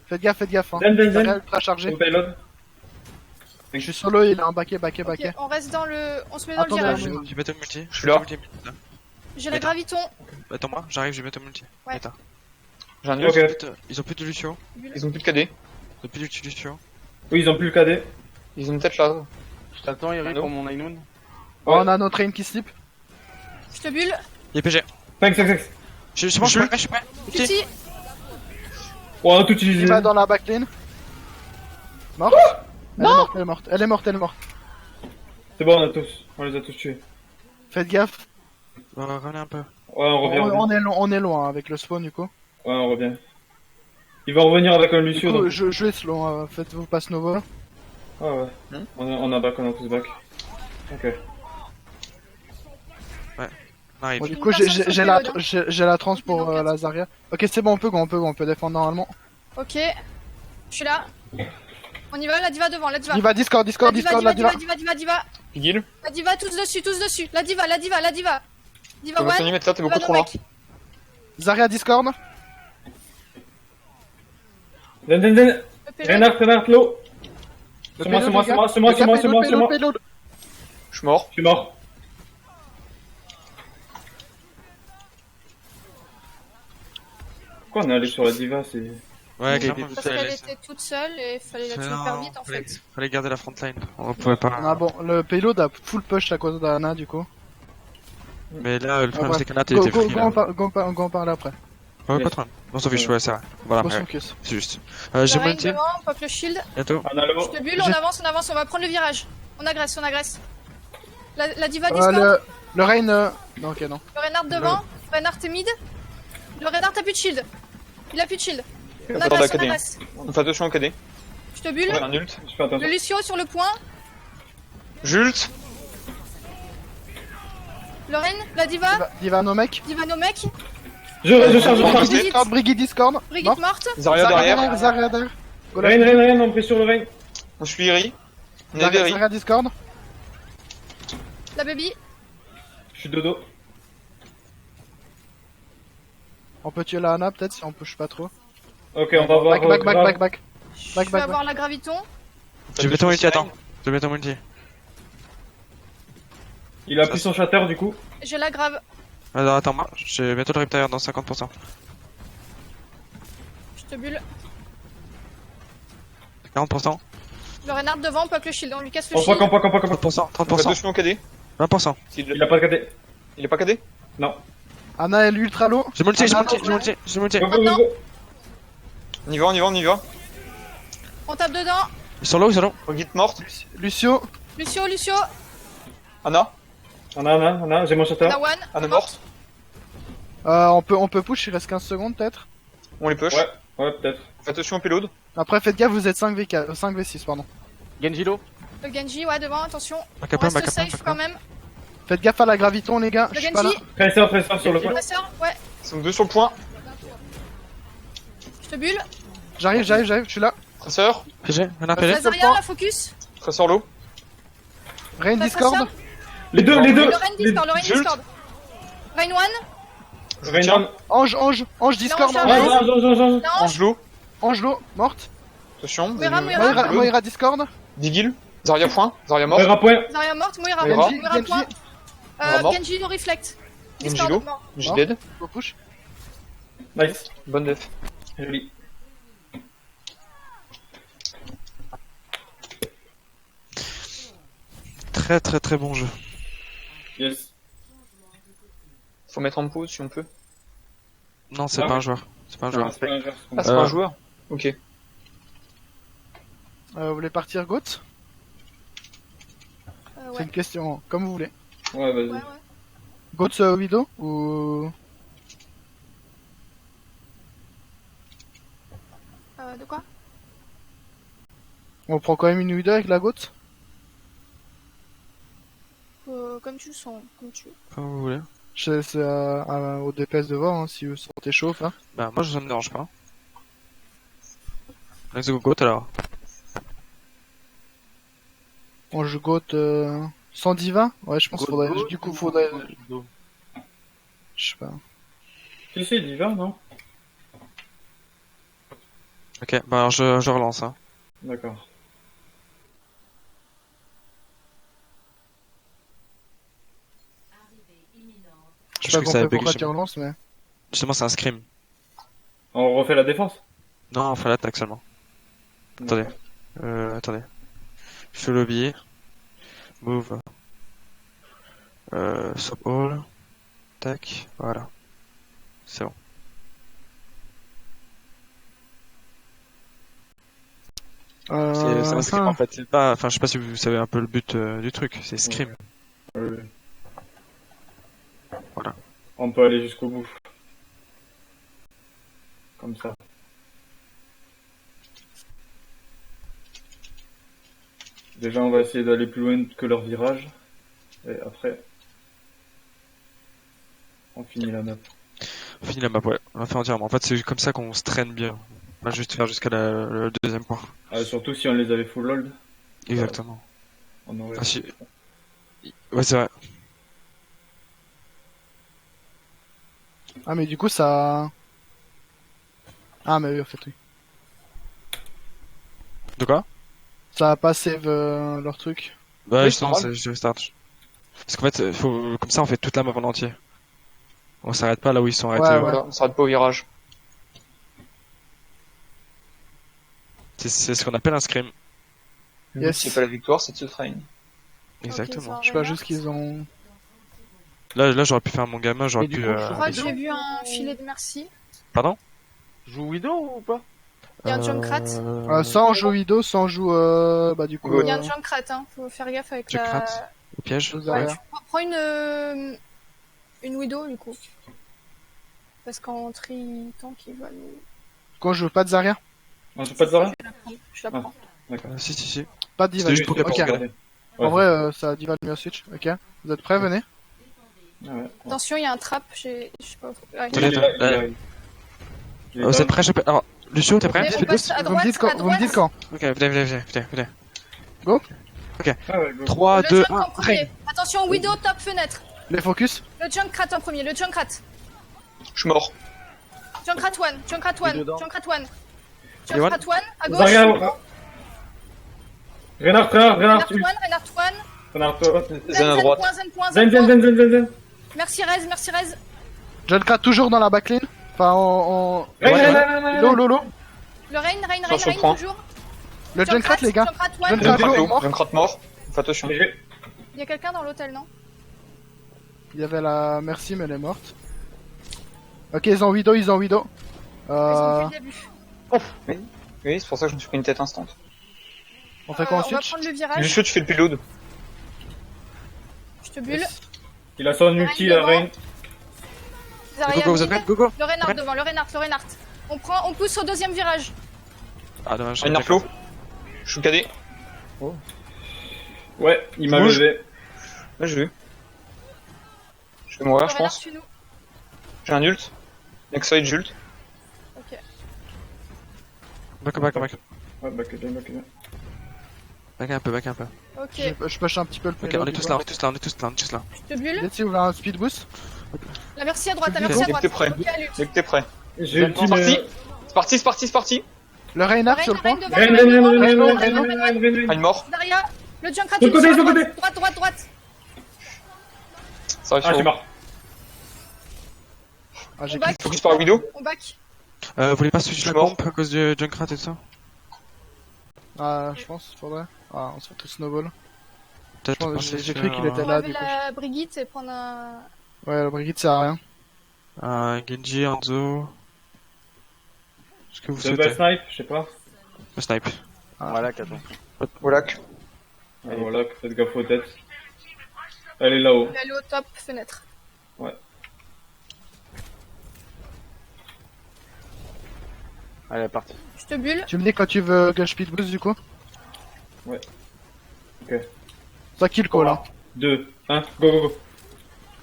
Faites gaffe. Hein. Zen. Zarya ultra chargé. Au payload. Je suis solo, il a un baquet. Ok, on reste dans le. On se met dans Attendez, le virage. J'ai battu le multi. Je suis là. J'ai la graviton. Attends-moi, j'arrive, j'ai battu le multi. Ouais. Attends. J'ai un ult. Ok. Ils ont plus de Lucio. Ils ont plus de KD. Ils ont plus de Lucio. Oui, ils ont plus le KD. Ils ont peut-être là. Je t'attends, Eric, pour mon Ainoun. Oh, on a notre train qui slip. Je te bulle. Il est PG. 5. Je suis prêt. Ulti. Oh, on a tout utilisé. Il va dans la backlane. Morte. Elle est morte. C'est bon, on les a tous tués. Faites gaffe. Revenez un peu. Ouais, on revient. On est loin avec le spawn du coup. Ouais, on revient. Il va revenir avec un Du Lucio. coup, donc- je vais slow, faites-vous pas Nova. Ah ouais. On a back, on a tous back. Ok. On arrive. Bon, du Une coup, personne sur payload, j'ai la trans pour Donc, la Zarya. Ok, c'est bon, on peut défendre normalement. Ok. Je suis là. On y va, la Diva devant, la Diva. Diva, Discord, la Diva. Diva. Pigil. La Diva, tous dessus. La Diva. Diva Faut One, continuer, mais ça, t'es beaucoup Diva trop loin. Nomek. Zarya Discord. Den. Le payload. Renard, l'eau. Le C'est moi, payload, c'est les moi, gars. c'est moi, Les c'est gars, moi, c'est moi, c'est payload, moi. payload. Je suis mort. Je suis mort. Pourquoi on est allé sur la diva, c'est... Ouais, Ok, clairement. Parce qu'elle était toute seule et fallait la tuer hyper vite en fait. Fallait garder la frontline. On pouvait pas. Ah bon, le payload a full push à cause d'Anna du coup. Mais là, le problème bref. c'est qu'Anna Go, était go, free go, là. go en parler après. Ouais, pas de problème. On s'en fiche, ouais, c'est vrai. Voilà, Go ouais, focus. c'est juste. J'ai mon Lorraine ulti, devant, pop le shield. bientôt. Analo. Je te bulle, J'ai- on avance, on va prendre le virage. On agresse. La diva Euh, Discord. le Rain. Non, ok, non. Le Reinhardt devant. Reinhardt est mid. Le Reinhardt a plus de shield. Il a plus de shield. On Attends, agresse, on KD. agresse. On fait attention au KD. Je te bulle. Ouais, un ult. Je fais Le attention. Lucio sur le point. Jult. Lorraine, la diva. Diva Nomek. Diva Nomek. Je charge. Brigitte. Discord, Brigitte Discord. Brigitte Mort. morte. Zarya derrière. Zarya derrière. Go là. Rien, on prie sur le Rain. Je suis Iri. On est Zarya Iri. Zarya Discord. La baby. Je suis dodo. On peut tuer la Anna peut-être si on push pas trop. Ok, on va voir. Back. Je Back, vais back, avoir la graviton. Je vais ton ulti, attends. Je vais ton ulti. Il a pris son shatter du coup. Je la grave. Alors attends, moi, j'ai bientôt le Riptire dans 50%. Je te bulle. 40%. Le Reinhardt devant, pop le shield. On lui casse le On shield. poque. 30%. On fait 30%. attention au KD. 20%. Il a pas de KD. Il est pas KD. Non. Anna elle est ultra low. J'ai mon ulti, j'ai mon Ah, ulti, j'ai mon ulti, j'ai mon ulti. Go. On y va. On tape dedans. Ils sont low. Brigitte morte. Lucio. Lucio. Anna. On a, j'ai mon shatter. La one. Anna morte. On peut push, il reste 15 secondes peut-être. On les push. Ouais, peut-être. Fais attention au payload. Après faites gaffe, vous êtes 5v6 pardon. Genjilo. Le Genji, ouais, devant, attention. Ma On capa, reste safe quand même. Faites gaffe à la graviton les gars, Le je suis pas là. Genji. Tracer sur le point. Passeur, ouais. Ils sont deux sur le point. Je te bulle. J'arrive, je suis là. Tracer. PG, un appelé. Vas-y. Lazaria, la focus. Tracer low. Rain Pas Discord. ça. Les deux. Le Rain Discord, le Rain Jult. Discord. Rain one. Rain. Ange Discord. Non, Ange. Non. Angelo. Angelo, morte. Attention. Moira, Moira. Moira Discord. Digil. Zarya point. Zarya mort. Moira point. Zarya morte, Moira. Moira. Moira point. Moira mort. Genji no reflect. Genjilo. Discord mort. J'ai dead. Go push. Nice. Bonne def. Joli. Très bon jeu. Yes. Faut mettre en pause si on peut. Non, c'est Ah, pas oui. un joueur. C'est pas un Non, joueur. c'est pas un joueur. Ah, c'est pas un joueur. Ok. Vous voulez partir Goat? C'est Ouais. une question, comme vous voulez. Ouais, vas-y. Ouais. Goat Widow ou... De quoi? On prend quand même une Widow avec la Goat? Comme tu le sens, comme tu veux. Comme vous voulez. C'est au DPS de voir hein, si vous sentez chaud là. Bah, moi, ça me dérange pas. Let's go, go, alors. On joue Goat sans Diva? Ouais, je pense qu'il faudrait... Du coup, faudrait... Je sais pas. Si, c'est Diva, non? Ok, bah, alors je relance, hein. D'accord. Je sais pas que ça a pourquoi bug, tu relances, mais... Justement, c'est un scrim. On refait la défense? Non, on fait l'attaque seulement. Attendez. Attendez. Je fais le billet. Move. Swap all. Tac. Voilà. C'est bon. C'est un scrim en fait. C'est pas, enfin, je sais pas si vous savez un peu le but du truc. C'est scrim. Oui. Voilà. On peut aller jusqu'au bout. Comme ça. Déjà, on va essayer d'aller plus loin que leur virage. Et après, on finit la map. On finit la map, ouais. On va faire entièrement. En fait, c'est comme ça qu'on se traîne bien. On va juste faire jusqu'à le deuxième point. Surtout si on les avait full hold, Exactement. on aurait... Ah, si. Ouais, c'est vrai. Ah, mais du coup, ça... Ah, mais oui, en fait, oui. De quoi? Ça a pas save leur truc. Bah, Oui, justement, c'est normal. je restart. Parce qu'en fait, faut, comme ça, on fait toute la map en entier. On s'arrête pas là où ils sont arrêtés. Ouais, Voilà, on s'arrête pas au virage. C'est ce qu'on appelle un scrim. Yes. C'est pas la victoire, c'est de se train. Exactement. Je sais pas, juste qu'ils ont... Là, j'aurais pu faire mon gamin, j'aurais Et du pu. coup, je Je crois que j'ai vu un filet de merci. Pardon? Joue Widow ou pas? Il y a un Junkrat. Soit on joue Widow, soit on joue... bah, du coup... Il y a un Junkrat, hein. Faut faire gaffe avec Junkrat. la... Au piège? Aux Ouais, arrières. prends une Widow, du coup. Parce qu'en tri-tank, il va nous... Quand je joue pas de Zarya? On joue pas de Zara? Je la prends. Si. Pas de Diva. C'était juste pour Ok. regarder. En vrai, ça Diva le mieux switch. Ok. Vous êtes prêts? Venez. Ouais. Attention, il y a un trap, je sais pas. Ouais. Tenez, Vous êtes prêts? Alors, Lucio, t'es prêt? Mais on passe à Vous me dites quand? droite, Vous me dites quand? Ok, venez. Go. Ah ouais, go. 3, Le 2, junk 1, en premier. Attention, Widow, top fenêtre. Les focus? Le Junkrat en premier, le Junkrat. Je suis mort. Junkrat 1, Junkrat 1, Dedans. Junkrat 1. Et one. Junkrat 1, à gauche. Zarya, Renard, Renard 1, Renard, Renard 1. Zen à droite. Zen. Merci Rez. Junkrat toujours dans la backline. Enfin, en... Rein. Lolo. Le Rain, Sur le point. toujours. Le Junkrat, les gars. Junkrat 1. Junkrat. Junkrat mort. Fais attention. Il y a quelqu'un dans l'hôtel, non? Il y avait la Merci, mais elle est morte. Ok, ils ont Widow. Ils ont depuis le début. Oui, c'est pour ça que je me suis pris une tête instant. On fait quoi On va ensuite? prendre le virage. Lucio, tu fais le payload. Je te bulle. Il a son ulti, la Reine. Zarya, Go, vous êtes mid. prêts? Go. Le Reinhardt Prêt devant, le Reinhardt. On pousse au deuxième virage. Ah, dommage. Une flow. Je suis cadet. Ouais, il m'a Bouge. levé. Là, j'ai vu. Je vais mourir, Le je Reinhardt pense. tue nous. J'ai un ult. Nexoid ult. Ok. Back. Ouais, back again. Back un peu. Ok. Je push un petit peu le Ok, payload, on est tous là. Je te bulle. Let's see, vous voulez un speed boost? La merci à droite, Dès que t'es prêt. Ok, à lutte. Dès que t'es prêt. J'ai ulti, C'est parti. Le Reinhardt sur le Rein pont. devant, Reine. Une mort. Zarya, le Junkrat De côté, de côté. droite. Ça arrive Ah, je suis sur mort. Ah, j'ai On back. Focus par la Widow. On back. Vous voulez pas switch Je la suis mort. pompe à cause du Junkrat et tout ça? Ah, je pense, faudrait. Ah, on se fait tout snowball. Peut-être. J'ai cru qu'il était On là, va du coup. la Brigitte et prendre un... Ouais, la brigade sert à rien. Genji, Hanzo. Ce que vous C'est souhaitez. bel snipe, je sais pas. Le snipe. Voilà, Katon. Wolac. Ah, voilà, faites gaffe aux têtes. Elle est là-haut. Elle est au top fenêtre. Allez, parti. Je te bulle. Tu me dis quand tu veux que je speed boost, du coup? Ouais. Ok. Ça kill call, hein. 2, 1, go.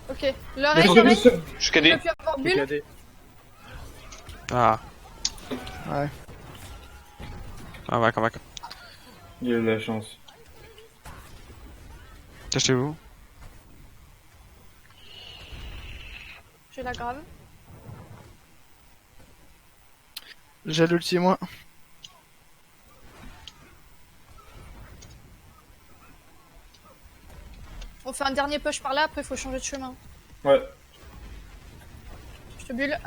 Ok. Le Rain, Je suis je cadet. peux plus avoir bulle. Ah, Ouais. back. Il a eu de la chance. Cachez-vous. J'ai la grave. J'ai l'ulti, moi. On fait un dernier push par là, après faut changer de chemin. Ouais. Je te bulle.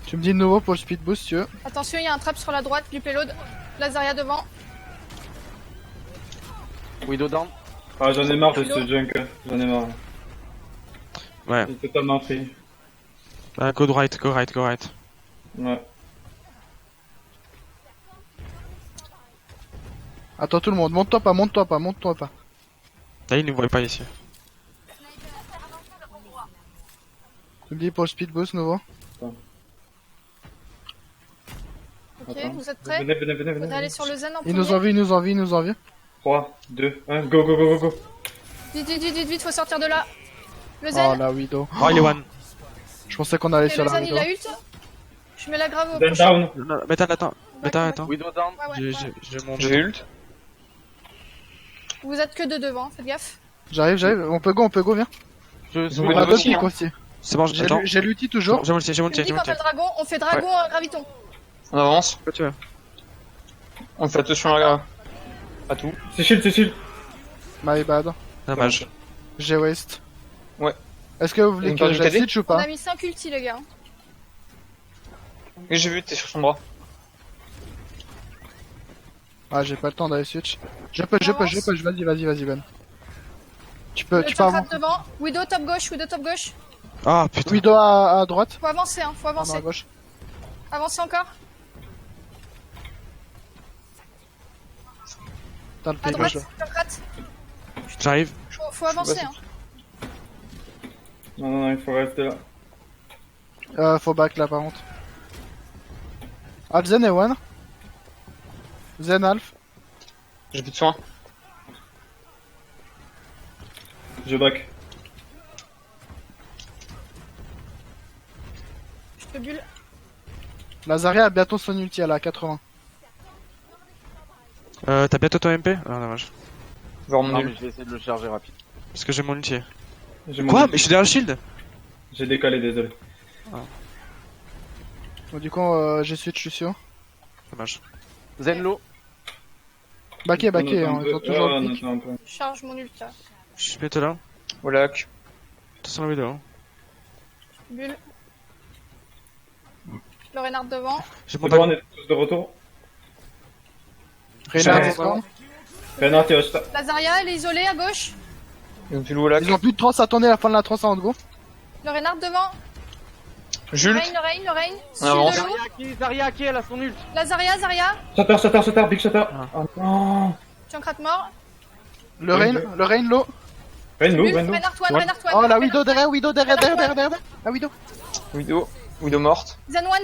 Tu me dis de nouveau pour le speed boost, si tu veux. Attention, il y a un trap sur la droite, du payload. Lazaria devant. Widow down. Ah, j'en ai marre de ce junk. J'en ai marre. Ouais. J'ai totalement pris. Go right. Ouais. Attends tout le monde, monte-toi pas. Là, il ne voit pas ici. Tu me dis pour le speed boost, nouveau. Ok, Attends. vous êtes prêts? Venez. Vous allez sur le zen en Il premier. nous envie. 3, 2, 1, go. Vite, faut sortir de là. Le Oh zen. la Widow. Oh, il est one. Je pensais qu'on allait Ok, sur le la zen, il Widow. a ult. Je mets la grave au Zen prochain. down. Non, Métal, attends. Widow down. Ouais. J'ai mon J'ai ult. Vous êtes que deux devant, faites gaffe. J'arrive, on peut go, viens. Je Ils ont On fait a deux deux aussi, pics hein. aussi. C'est bon, j'attends. J'ai l'ulti toujours. J'ai mon ulti, j'ai mon Tu ulti, me j'ai dis mon quand ulti. t'as dragon, on fait dragon graviton. On avance. Quoi tu veux? On fait attention à tout. C'est shield, c'est shield. My bad. Dommage. J'ai waste. Ouais. Est-ce que vous voulez Une que carte du je KD? switch ou On pas? a mis 5 ulti, les gars. Oui, j'ai vu, t'es sur son bras. Ah, j'ai pas le temps d'aller switch. Je push, vas-y, Ben. Tu peux Le avancer. Junkrat devant. Widow top gauche, Widow top gauche. Ah putain. Widow à droite. Faut avancer, hein, faut Ah non, avancer. à gauche. Avancez encore. T'as le À pied droite, gauche. Junkrat. J'arrive. Faut avancer, hein. Non, non, non, il faut rester là. Faut back là par contre. Alzen et one. Zen Alf. J'ai plus de soins. Je back. Je te bulle. Lazaria a bientôt son ulti, elle a 80. T'as bientôt ton MP? Ah dommage. Vers mon Non, mais nul. je vais essayer de le charger rapide. Parce que j'ai mon ulti. J'ai mon Quoi? ulti. Mais je suis derrière le shield? J'ai décalé, désolé. Bon, du coup, j'ai switch, je suis sûr. Dommage. Zenlo. Backé, On attend hein, un ils peu. ont toujours Ouais, le on pic. attend un peu. Je charge mon ult là. Je suis bientôt là. Au lac. Attention la vidéo. Bulle. Le Renard devant. J'ai mon C'est bon, on dragon. est tous de retour. Reynard, Ouais. descend. Renard, t'es hosta. Lazaria, elle est isolée à gauche. Ils ont plus le au lac. Ils ont plus de trans, attendez la fin de la trans en go. Le Renard devant. Jules. Le Rain. On avance. Sud de l'eau. Zarya qui elle a son ult. Lazaria, Zarya. Shatter, big shatter. Ah. Oh non. Junkrat mort. Le Rain low. Renlo, Bulle. Renlo. Renard Toine, Ouais. Renard Toine. Oh la Renard Widow Toine. derrière. La Widow. Widow morte. Zen one.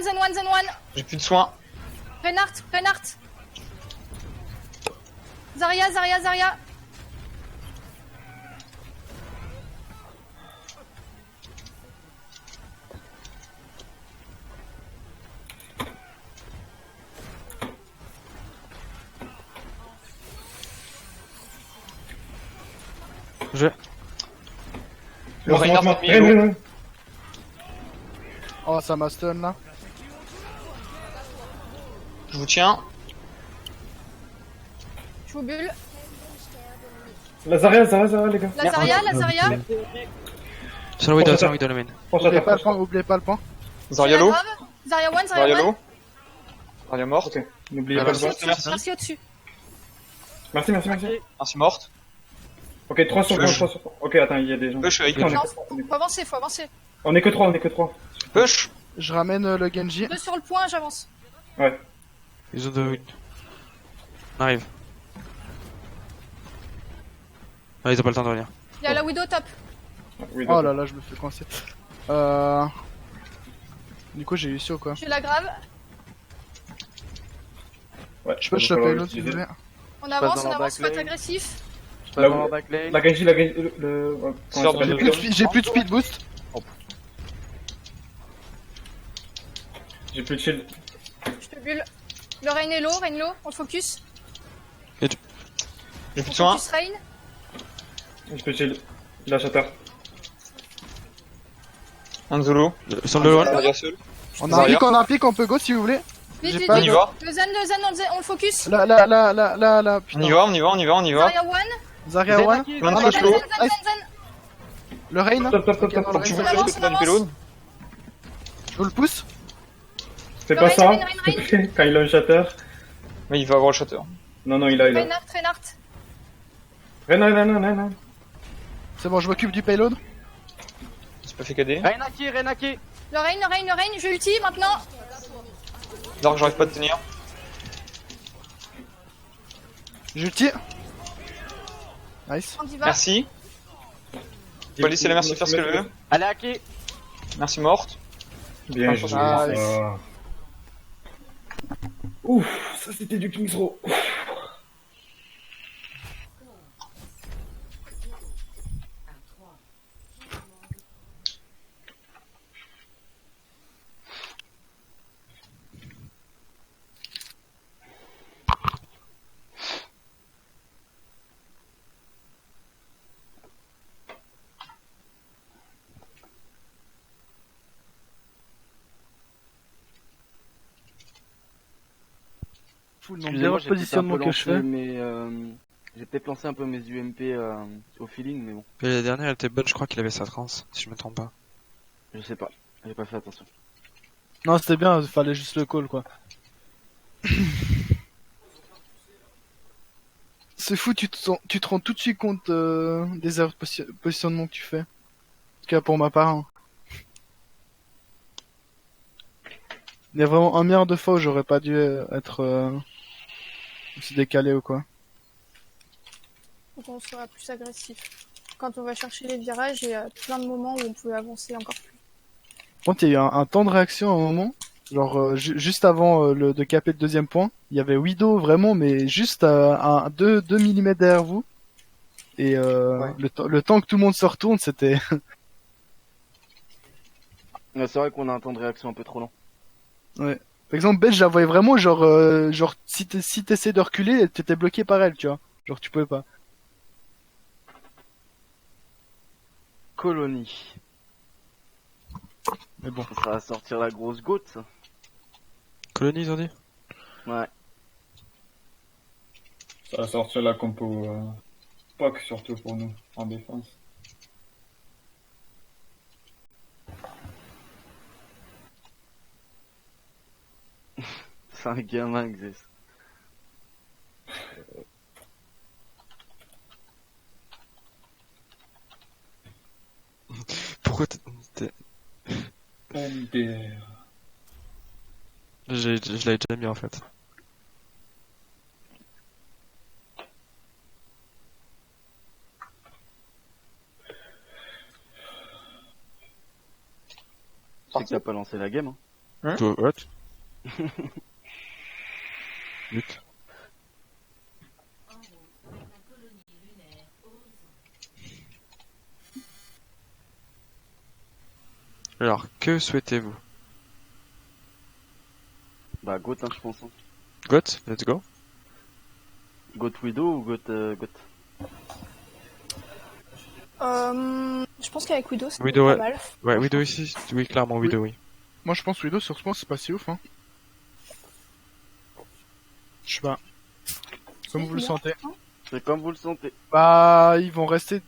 J'ai plus de soins. Renard. Zarya. Je. Le Reinhardt Mort. a mis l'eau. Oh, ça m'a stun là. Je vous tiens. Je vous bulle. Lazaria, les gars. Lazaria. Sur la vidéo, le main. Pour Oubliez shatter. pas le point. Zarya low. Zarya one. Zarya low. Zarya morte. Ok. N'oubliez Ah, pas merci. le point. Merci au-dessus. Merci. Merci morte. Ok, 3 sur Push. 3 sur 3. Ok, attends, il y a des gens. Push avec. On est- Non, faut avancer. On est que 3. Push. Je ramène le Genji. 2 sur le point, j'avance. Ouais. Ils ont deux. On arrive. Ah, ils ont pas le temps de revenir. Il y a la Widow top. Oui, Oh là là, je me fais coincer. Du coup, j'ai eu sur quoi. J'ai la grave. Ouais, Je peux il va choper falloir l'autre si vous l'utiliser. voulez. On dans avance, la faut être backlane. agressif. Je passe Là dans où- la backlane. La Genji, ouais, Sors comment de ça l'eau. s'appelle J'ai plus de speed boost. J'ai plus de shield. Je te bulle. Le Rain est low, on le focus. J'ai plus On de soins. focus Rain. J'ai plus de shield. La shatter. Anzolo. Sur le one. Zarya seul. On a un pic, on peut go si vous voulez. Vite, pas On y va. Le zen, on le focus. Là, On putain. y va. Zarya one. Zarya one. Plein de Ah, flash je- low. Zen. Le Rain. Top. Ok, dans Faut le que tu Rain. me fasses que tu vas me payload. Je vous le pousse. Fais Le pas Rain, ça. Rain. Quand il a un shatter. Mais il va avoir le shatter. Non, il a. Reinhardt. Renard. C'est bon, je m'occupe du payload. C'est pas fait KD. Renaki. Le Rain, je ulti maintenant. Dark, j'arrive pas à te tenir. Je tire. Nice. On y va. Merci. Faut pas laisser la merci faire ce qu'elle veut. Allez, Aki. Merci morte. Bien Ah, joué. nice. ça. Ouf, ça c'était du King's Row. fou le nombre Excusez-moi, d'erreurs de j'ai peut-être un positionnement peu que je lancé, fais. mais j'ai peut-être lancé un peu mes UMP au feeling, mais bon, Et la dernière, elle était bonne, je crois qu'il avait sa transe, si je me trompe pas. je sais pas. J'ai pas fait attention. Non, c'était bien, il fallait juste le call, quoi. C'est fou, tu te rends tout de suite compte des erreurs de positionnement que tu fais. En tout cas, pour ma part. Hein. Il y a vraiment un milliard de fois où j'aurais pas dû être aussi décalé ou quoi. Faut qu'on soit plus agressif. Quand on va chercher les virages, il y a plein de moments où on peut avancer encore plus. Par contre, il y a eu un temps de réaction à un moment. Genre, juste avant de caper le deuxième point, il y avait Widow vraiment, mais juste à 2 mm derrière vous. Et le temps que tout le monde se retourne, c'était... Ouais, c'est vrai qu'on a un temps de réaction un peu trop long. Ouais. Par exemple, Belle, je la voyais vraiment, genre si t'essayais de reculer, t'étais bloqué par elle, tu vois. Genre, tu pouvais pas. Colonie. Mais bon. Ça va sortir la grosse goutte, ça. Colonie, ils ont dit? Ouais. Ça va sortir la compo POC surtout pour nous, en défense. C'est un gamin, Xes. Pourquoi MDR. je l'avais déjà mis en fait. C'est que t'as pas lancé la game, hein. Toi, what? Vite. Alors, que souhaitez-vous? Bah, Goat, hein, je pense. Hein. Got, let's go. Goat Widow ou Goat Je pense qu'avec Widow, c'est Widow, pas ouais. mal. Ouais, Widow ici, oui, clairement, Widow, oui. Moi, je pense Widow sur ce point, c'est pas si ouf, hein. Je sais pas. Comme vous le sentez. C'est comme vous le sentez. Bah, ils vont rester...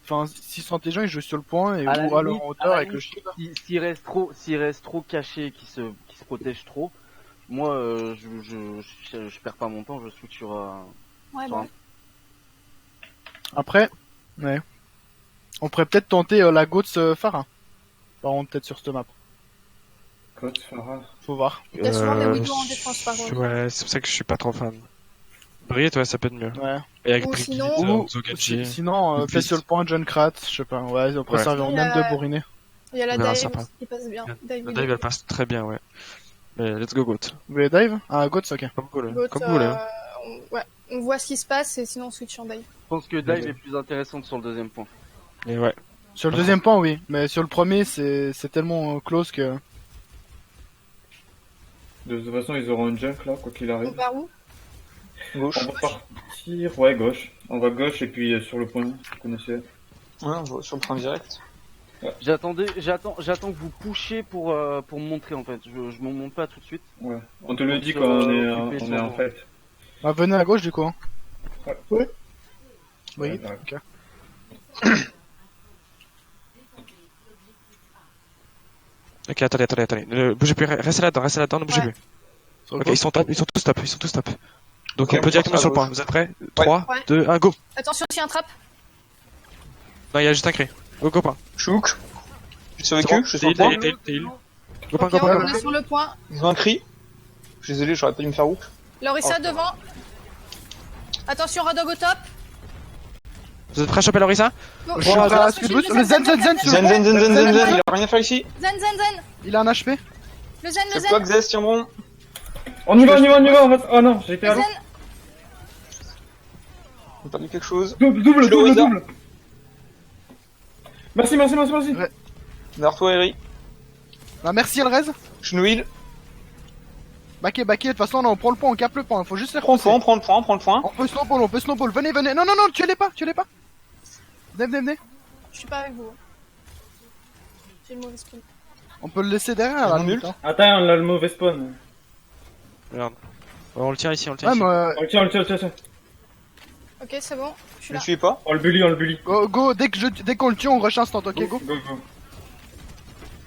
Enfin, s'ils sont intelligents, ils jouent sur le point et À la ou à limite, leur hauteur avec le limite, shield. s'il reste trop caché, qui se protège trop, moi, je perds pas mon temps, je switch sur Ouais, sur bah. un- Après, ouais. On pourrait peut-être tenter la Goats Phara. Par contre, peut-être sur cette map. Code Farah. Faut voir. Il y a souvent des Widow en défense, par contre. Ouais, c'est pour ça que je suis pas trop fan. Briette, ouais, ça peut être mieux. Ouais. Et avec Ou Brigitte, sinon- Ou, Zogachi. sinon, Ou peut-être sur le point John Krat, je sais pas. Ouais, après Ouais. ça revient même de bourriner. Il y a la On verra dive ça après. aussi qui passe bien. La Dive La Widow. dive, elle passe très bien, ouais. Mais let's go, Goat. Vous voulez dive? Ah, Goats, ok. Comme vous voulez. Goat, Comme vous voulez. hein. ouais, on voit ce qui se passe et sinon on switch en dive. Je pense que Dive est plus intéressante sur le deuxième point. Et ouais. Sur le deuxième point, oui. Mais sur le premier, c'est tellement close que... De toute façon, ils auront un junk là, quoi qu'il On arrive. part où? Gauche. On va partir, ouais, gauche. On va gauche et puis sur le point, vous connaissez. Ouais, on va sur le point direct. J'attends que vous pushiez pour me montrer en fait. Je me monte pas tout de suite. Ouais. On te le dit Sur, quand on occupé est sur en le- fait. Ah, venez à gauche, du coup. Hein. Ouais. Oui. Oui, Ouais, ouais. ok. Ok, attendez. Ne bougez plus, restez là-dedans, ne bougez Ouais. plus. Sur le Ok, gauche. ils sont tous top. Donc Ok, on peut directement à sur le point. gauche. Vous êtes prêts? 3, Ouais. 2, 1, go! Attention, s'il y a un trap. Non, il y a juste un cri. Go point. Chouk. Je suis C'est survécu, bon, je suis sur le point. t'es heal. Go point, Ok, go point. on est sur le point. Ils ont un cri. Je suis désolé, j'aurais pas dû me faire hook. Lorissa Oh. devant. Attention, Radog au top. Vous êtes prêts à choper Lorissa? Bon, Je suis prêt à suivre le boost. Le Zen sur le Zen, zen, zen, zen, zen, zen, il a rien à faire ici. Zen. Il a un HP. Le zen. C'est toi, Xes, tiens bon. On y va, on va. Oh non, j'ai été Le à l'eau. zen. On a perdu quelque chose. Double. Florida. Merci. Ouais. Derrière toi, Eri. Ah, merci, Elrez. Je nous heal. Backé, de toute façon, là, on prend le point, on capte le point. Faut juste les Prends le repousser. point, prends le point. On peut snowball. Venez. Non, tuez-les pas. Venez. Je suis pas avec vous. J'ai le mauvais spin. On peut le laisser derrière, Ils là. ont nul. Hein. Attends, on a le mauvais spawn. Merde. On le tire ici, on le tire Ah, ici. moi, Oh, tiens. Ok, c'est bon. Je suis Ne là. tuez pas. On le bully. go, dès qu'on le tue, on rush instant, ok, go. Go.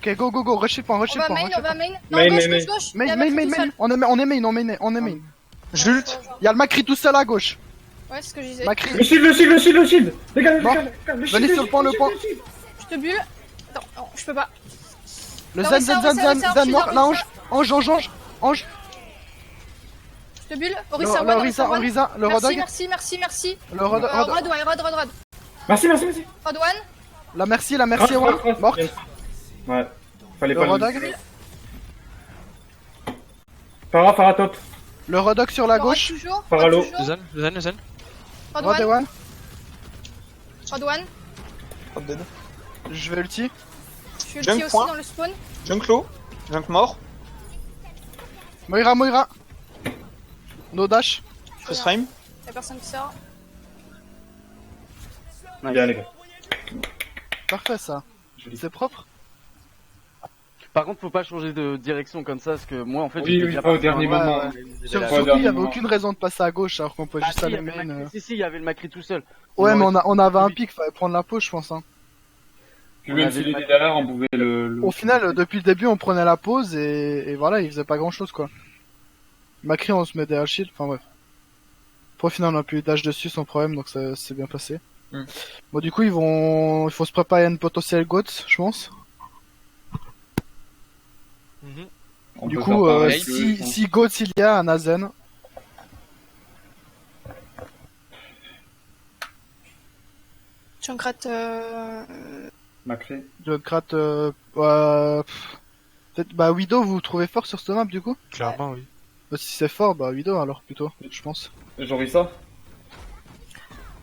Ok, go, rush le point, rush On le va point. main, rush on le va point. main. Non, Main, gauche, main, gauche. Main, Il y a main, Macri main, tout seul. on est main. J'ult. Y'a le Macri tout seul à gauche. Ouais, c'est ce que je disais. Macri, Le shield. Les gars, Bon. Venez sur le point, le point. Je te bulle. Attends, non, je peux pas. le Non, Zen, ressort, mort, la ressort. Ange. Je te bulle. Le Orisa, one, Orisa, one. Orisa, le Rodog. Merci. Le Rodog. Rod. Merci. Rod one. La merci, one. Morte. Ouais. Fallait Le pas le Rodog. Para top. Le Rodog sur la Rod gauche. toujours. Paralo. Rod toujours. Le zen. Rod Rod one. one. Hop, dead. Je vais ulti. Je suis Jump ulti aussi point. dans le spawn. Junk low. Junk mort. Moira. No dash. First frame. Y'a personne qui sort. Nice. Bien les gars. Parfait ça. C'est propre. Par contre, faut pas changer de direction comme ça, parce que moi, en fait, Oui, j'étais oui, déjà pas au parti dernier dans la- moment. Ouais, J'étais là. Ouais, Surtout, il y avait dernier aucune raison de passer à gauche alors qu'on peut Ah, juste si, il y aller avait le main. Macri- si, il y avait le Macri tout seul. Ouais, mais aurait- on avait un Oui. pic, fallait prendre la pause, je pense. Hein. Puis même s'il était derrière, on pouvait le... Au final, depuis le début, on prenait la pause et voilà, il faisait pas grand chose quoi. Macri, on se met derrière le shield, enfin bref. Après, au final, on a pu dash dessus sans problème, donc ça s'est bien passé. Bon, du coup, il faut se préparer à une potentielle GOAT, je pense. On Du peut coup, faire pareil, si GOAT il y a un Azen, Junkrat, Macri. Junkrat, peut-être, Widow, vous trouvez fort sur ce map du coup? Clairement, oui. Si c'est fort, Widow alors plutôt, je pense. J'aurais ça.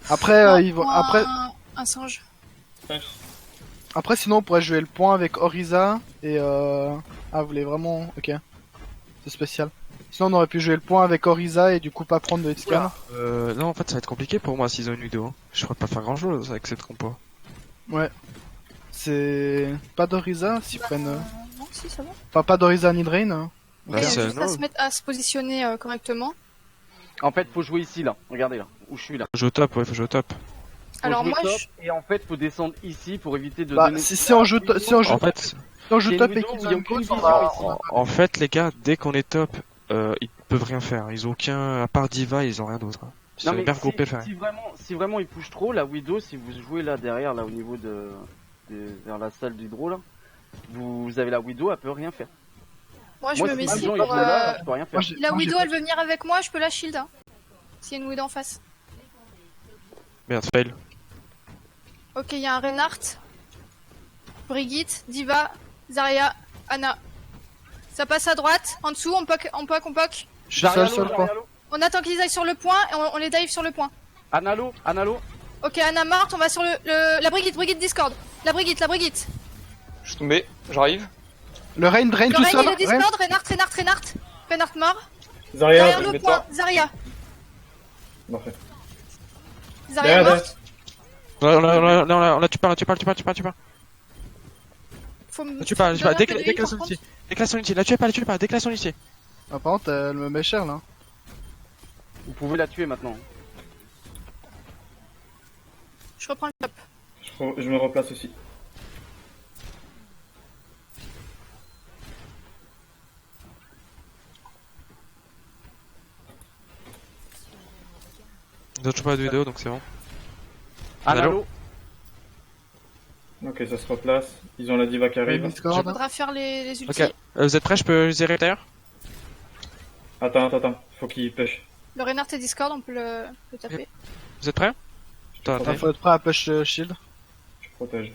Après, un singe. Après, sinon, on pourrait jouer le point avec Orisa et ah, vous voulez vraiment? Ok. C'est spécial. Sinon, on aurait pu jouer le point avec Orisa et du coup pas prendre de hitscan. Non, en fait, ça va être compliqué pour moi s'ils ont une vidéo. Je pourrais pas faire grand chose avec cette compo. Ouais. C'est pas d'Orisa s'ils prennent. Non, si, ça va. Enfin, pas d'Orisa ni Drain. Hein. Bah, Il y a c'est- juste à non. se mettre à se positionner correctement. En fait, faut jouer ici, là. Regardez, là. Où je suis, là. Faut jouer au top, ouais, faut jouer au top. Faut Alors jouer moi, top, je... Et en fait, faut descendre ici pour éviter de Bah, donner... si on joue, En fait, si on joue c'est top une et vidéo qu'ils où il y a ont aucune GOAT, vision ici. en fait, les gars, dès qu'on est top, ils peuvent rien faire. Ils ont aucun, à part Diva, ils ont rien d'autre. Hein. C'est Non mais bien regroupé, faire. si vraiment il pousse trop, la Widow, si vous jouez là derrière, là au niveau vers la salle d'hydro là, vous avez la Widow, elle peut rien faire. moi, je Moi, me si mets les ici gens ils pour... jouent là, je peux rien faire. La Widow, elle veut venir avec moi, je peux la shield. Hein. S'il y a une Widow en face. Merde, fail. Ok, il y a un Reinhardt, Brigitte, Diva, Zarya, Anna. Ça passe à droite, en dessous, on poke. Je suis seul sur le point. On attend qu'ils aillent sur le point et on les dive sur le point. Analo. Ok, Anna morte, on va sur la Brigitte Discord. La Brigitte. Je suis tombé. J'arrive. Le Rain Drain Le tout Rain, seul. il est Discord, Reinhardt mort. Zarya, Derrière je le mets point, pas. Zarya. Parfait. Zarya Derrière, morte. Là, tu parles. Faut me... Tu parles. Donne un PDI, Déclare par son contre. ulti. Déclare son ulti. Là, tu parles. Déclare son ulti. Ah, par contre, elle me met cher là. Vous pouvez la tuer maintenant. Je reprends le top. je me replace aussi. Ils ont toujours pas de vidéo, donc c'est bon. Analo. Ok, ça se replace. Ils ont la diva qui arrive. Discord. Faudra faire les ultis. Ok. Vous êtes prêts? Je peux gérer d'ailleurs? Attends. Faut qu'il push. Le Reinhardt et Discord, on peut le taper. Vous êtes prêts? Il faut être prêt à push shield. Je protège.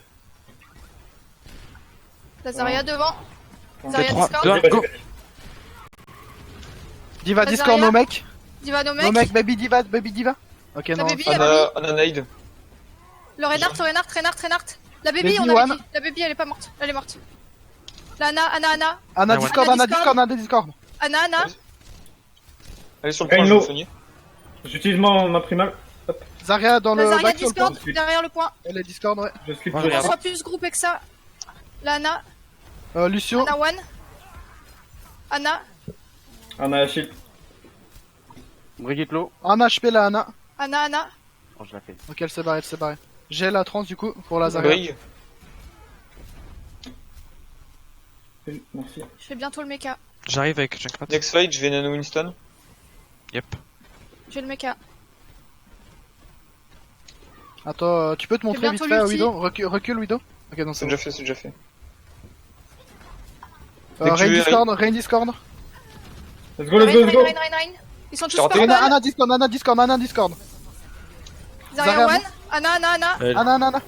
La Zarya devant. Fait Zarya 3, Discord. 2, 1, go! Diva Bah, Discord, Zarya. no mec. Diva no No mec. mec, baby Diva. Ok, La non. baby, ça- la baby. Anna nade. Le Reinhardt. La baby, Baby on avait one. dit. La baby, elle est pas morte. Elle est morte. La Anna. Anna Ah ouais. Discord. Anna. Allez sur le Rain point, je low. vais soigner. J'utilise ma primale. Zarya dans La le Zarya back sur le point. Discord, derrière le point. Elle est Discord, ouais. Je suis Ouais, plus regarde. On soit plus groupé que ça. La Anna. Lucio. Anna one. Anna. On a la shield. Brigitte low. Un HP là, Anna. Anna. Oh, je la fais. Ok, elle s'est barrée, elle s'est barrée. J'ai la trans du coup pour la Zarya. Brig. Merci. Je fais bientôt le mecha. J'arrive avec Junkrat. Next fight, je vais nano Winston. Yep. J'ai le mecha. Attends, tu peux te montrer vite bientôt fait, l'ulti. Widow. Recule, Widow. Ok, non, c'est C'est bon. déjà fait, c'est déjà fait. Dès que Rain tu veux, Discord, Rain Discord. Let's go, let's go, let's go. Rain. Ils sont tous t'ai raté. purple. Anna Discord. Zarya Zarya, one. Anna.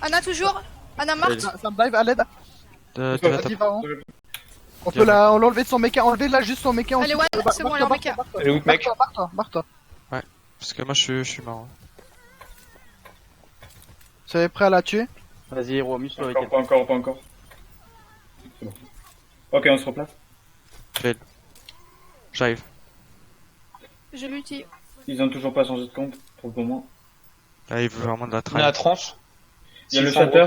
Anna toujours. Anna morte. Ça me dive à l'aide. De la top. Vas-y, va, on peut l'enlever de son mecha, enlever là juste son mecha. Elle est one, c'est bon, elle est en mecha. Elle est où, mec? Barre-toi. Parce que moi je suis mort. Tu es prêt à la tuer? Vas-y, héros, amuse-toi avec elle. Pas encore. C'est bon. Ok, on se replace. J'arrive. J'ai l'ulti. Ils ont toujours pas changé de compte pour le moment. Là, il veut vraiment de la On est à traîne. trans. Il y a le shatter,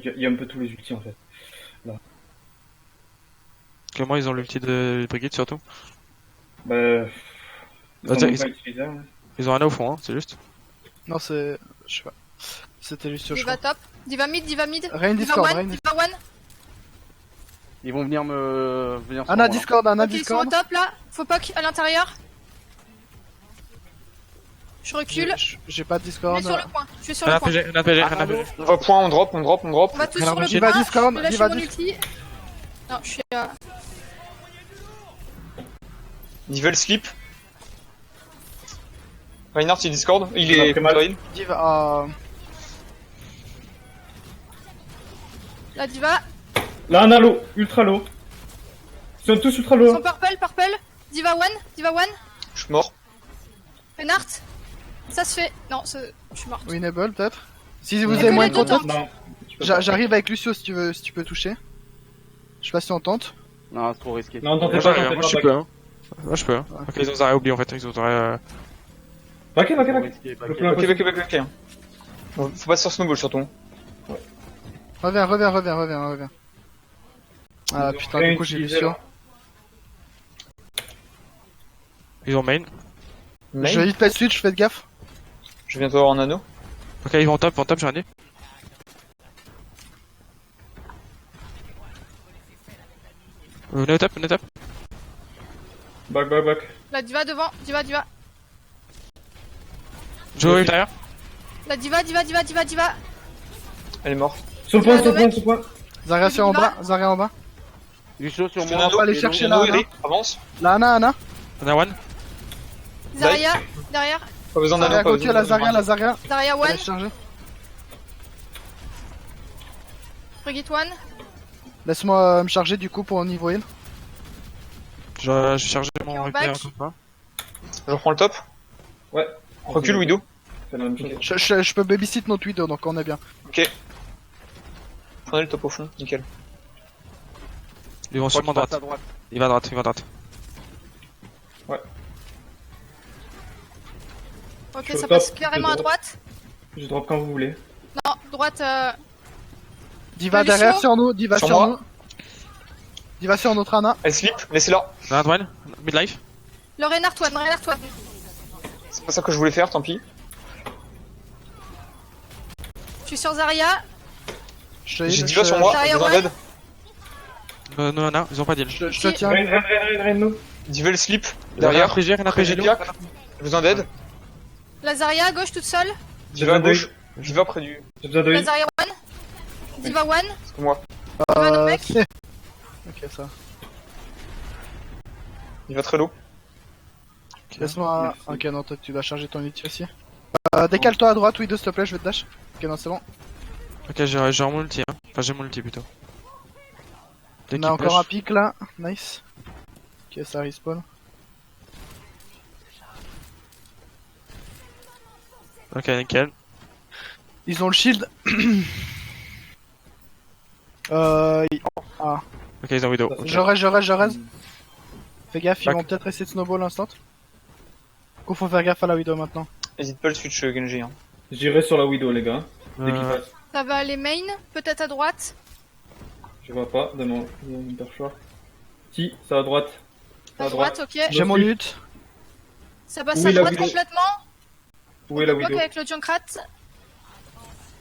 il y a un peu tous les ultis en fait. Comment ils ont l'ulti de Brigitte surtout? Bah. Bah, Ils ont ils- pas utilisé, ouais. Ils ont un au fond, hein, c'est juste. Non, c'est. Je sais pas. C'était juste je Diva crois. top. Diva mid. Rain Diva Discord, one. Rain Diva one. Ils vont venir me. Venir sur Anna moi, là. Discord, Anna Ok, ils sont au Discord. top là. Faut pas à l'intérieur. Je recule. J'ai pas de Je Discord. vais sur le point. Je vais sur le Rien point. PG, rien PG, rien PG. On va point, on drop. On va tous sur le Diva point. Discord, Je vais lâcher Diva mon Discord. ulti. Non, je suis Nivel slip. Reinhardt, il Discord. Il Ça m'a est fait mal. Rail. Diva. la Diva. Là, un halo, ultra low. Ils sont tous ultra Ils low. sont purple. Diva one. Je suis mort. Reinhardt. Ça se fait. Non, je suis morte. Winnable peut-être. Si vous Non. avez Que moins les de deux contact, Non. tu peux pas. j'arrive avec Lucio si tu peux toucher. Je sais pas si on tente. Non, c'est trop risqué. Non, Moi tentez pas, j'arrive, tentez moi pas. je peux. Hein. Moi je peux. Hein. Ok, ils ont Zarya oublié en fait. Ils ont Zarya. Ok. Trop risqué, Le back. plan Ok. Faut pas se faire snowball surtout. Reviens. Ah putain, du coup j'ai Lucio. Ils ont main. Je vais vite fait switch, faites gaffe. Je viens bientôt avoir un anneau. Ok, ils vont en top, j'ai rien dit. Venez au top. Back. La Diva devant. Diva. Joe à l'intérieur. La Diva. Elle est morte. Sur le point. Zarya sur en bas, Lucio sur Je fais un moi. anneau. va aller Hello. chercher Anneau, là, Eric, avance. Là, Anna. On a one. Zarya. Derrière. Pas besoin Zarya d'anneau, pas continue, besoin la Zarya. Zarya Elle one. est chargée. Brigitte one. Laisse-moi me charger du coup pour niveau heal. Je vais charger Ok, mon on repair back. encore pas. Je reprends le top. Ouais. Recule, Widow. C'est la même chose. Je peux babysit notre Widow donc on est bien. Ok. Prenez le top au fond, nickel. Ils vont sûrement Passe droite. à droite. Il va à droite. Ok, Je suis au ça top, passe carrément à je droite. Je drop quand vous voulez. Non, droite. Diva Lucio. derrière sur nous, Diva Sur sur moi. nous. Diva sur notre Anna. Elle slip, laissez-la. Là, one. Midlife. Le Reinhardt one. C'est pas ça que je voulais faire, tant pis. Je suis sur Zarya. Je J'ai Diva sur moi, Zarya besoin one. d'aide. Non, ils ont pas d'heal. Je te tiens. Rain, no. Diva le slip, Derrière. derrière. Rien PG, nous. Piac. Besoin d'aide. La Zarya à gauche toute seule. Diva à besoin gauche. Diva près du. J'ai besoin de La heal. Zarya one. Diva one. C'est pour moi. Diva no mec. c'est- Ok, ça. Diva très low. Laisse-moi. Ok, non, toi tu vas charger ton ulti aussi. Décale-toi à droite, Widow, s'il te plaît, je vais te dash. Ok, non, c'est bon. Ok, j'ai mon ulti. Hein. Enfin, j'ai mon ulti plutôt. Dès On qu'il a encore un push. pic là. Nice. Ok, ça respawn. Ok, nickel. Ils ont le shield. Ok, ils ont Widow. Ok. Je reste. Fais gaffe, ils Back. vont peut-être essayer de snowball instant. Du coup, faut faire gaffe à la Widow maintenant. Hésite pas le switch Genji. Hein. J'irai sur la Widow, les gars. Dès qu'il Euh, passe. Ça va aller main. Peut-être à droite. Je vois pas de mon perchoir. Si, c'est à droite. C'est À droite, ok. J'ai mon ult. Ça passe Où à est la droite Widow complètement. Où est la Bloc Widow? avec le Junkrat.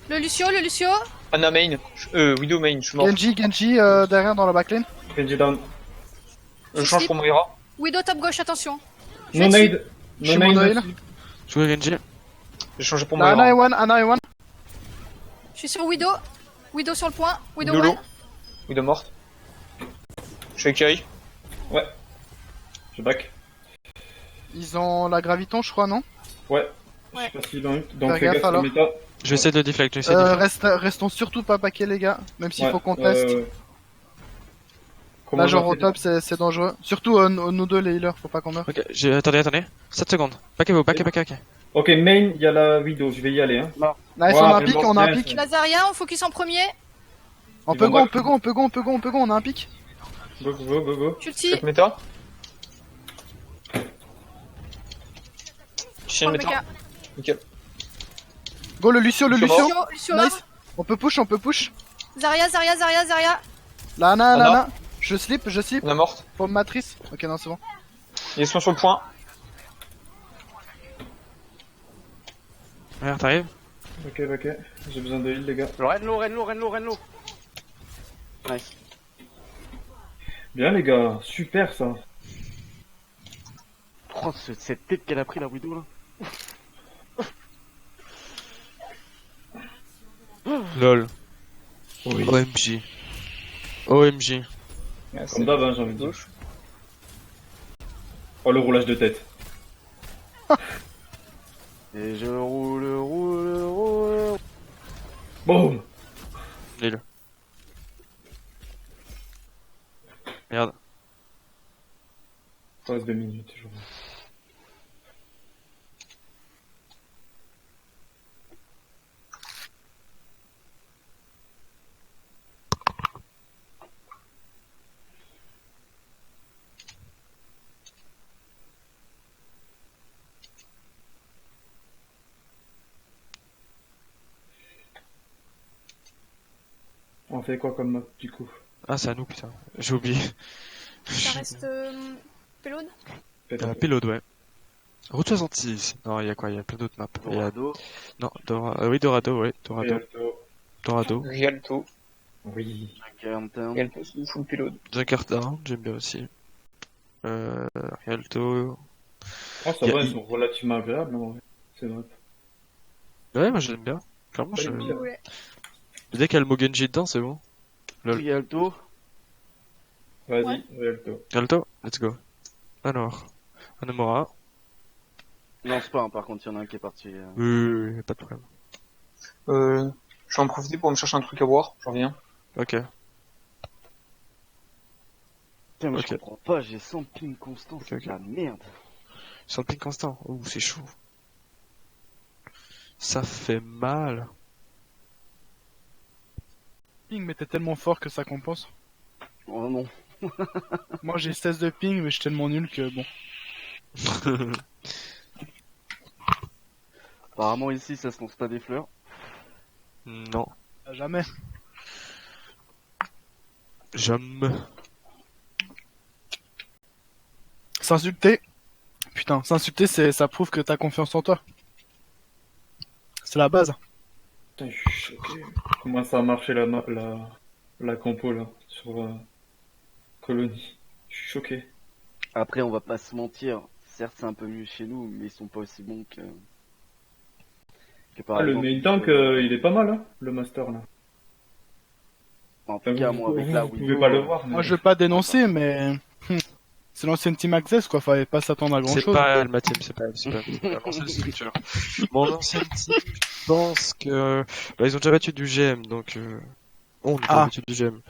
Le Lucio. Anna main. Widow main, je suis mort. Genji derrière dans la backlane. Genji down. Je change pour Moira. Widow top gauche, attention. No nade. Je suis No mono nade. heal. aussi. Jouer Genji. J'ai changé pour Là, Moira. Ana et one. Je suis sur Widow. Widow sur le point. Widow Lolo. one. Widow morte. Je suis Kiri. Ouais. Je back. Ils ont la graviton, je crois, non? Ouais. Je Ouais. sais pas s'il en a. Donc Fais fais gaffe, gaffe, alors. méta. Je vais essayer de le deflect, Restons surtout pas paquets, les gars. Même s'il Ouais, faut qu'on teste. Comment Là, genre j'en au fais top, c'est dangereux. Surtout nous deux, les healers, faut pas qu'on meure. Ok, attendez. 7 secondes. Paquez-vous, paquez. Ok, main, il y a la Widow, je vais y aller. Hein. Nice, Ouais, on a un mais pic, bon, on a un nice. pic. Lazaria, on focus en premier. On Ils peut vont go, back. on a un pic. Go. Tulti. Check méta. Je Chien prends le méta. méca. Nickel. Go le Lucio. Lucio mort. Nice. On peut push. Zarya. La Ana. Ana. Je slip. Anna morte. Pomme matrice. Ok, non, c'est bon. Ils sont sur le point. Regarde, t'arrives. Ok. J'ai besoin de heal, les gars. Renlo. Nice. Bien, les gars. Super, ça. Oh, cette tête qu'elle a pris la Widow là. LOL. Oui. OMG. Comme d'hab, hein, j'ai envie de dire. Oh, le roulage de tête. Et je roule. Boum. Nul. Merde. Passe 2 minutes, toujours. On fait quoi comme map, du coup? Ah, c'est à nous, putain. J'ai oublié. Ça reste payload. Payload, ouais. Route 66. Non, il y a quoi? Il y a plein d'autres maps. Il y a... Dorado. Non, oui, Dorado, ouais. Dorado. Rialto. Oui. Interne. Rialto, c'est full payload. Jakarta, j'aime bien aussi. Rialto. Oh, ça Y a- va, ils sont relativement agréables, en vrai. C'est vrai. Ouais, moi j'aime bien. Clairement, Ouais, bien. Ouais. dès qu'il y a le mot Genji dedans, c'est bon. Lol. Rialto. Vas-y, Ouais. Rialto. Rialto, let's go. Alors, Anomora. Lance pas, hein, par contre, il y en a un qui est parti. Oui, pas de problème. Je vais en profiter pour me chercher un truc à boire. J'en reviens. Ok. Putain, mais Ok. je comprends pas, j'ai 100 ping constant, Ok, c'est ok. de la merde. Sur le ping constant. Ouh, c'est chaud. Ça fait mal. Ping, mais t'es tellement fort que ça compense. Oh non. Moi, j'ai 16 de ping, mais je suis tellement nul que bon. Apparemment, ici, ça se lance pas des fleurs. Non. Jamais. Jamais. S'insulter. Putain, s'insulter, ça prouve que t'as confiance en toi. C'est la base. Putain, je suis choqué. Comment ça a marché la compo, là, sur Colonie. Je suis choqué. Après, on va pas se mentir. Certes, c'est un peu mieux chez nous, mais ils sont pas aussi bons que par Ah, le exemple. main tank, il est pas mal, hein, le master, là. En tout cas, moi, avec la vous Widow, pouvez pas le voir, mais... Moi, je veux pas dénoncer, mais c'est l'ancienne Team Access, quoi. Fallait pas s'attendre à grand C'est chose. pas elle, ma team, c'est pas l'ancienne structure. Mon ancienne team, je pense que... Bah, ils ont déjà battu du GM, donc... On a déjà Ah. battu du GM.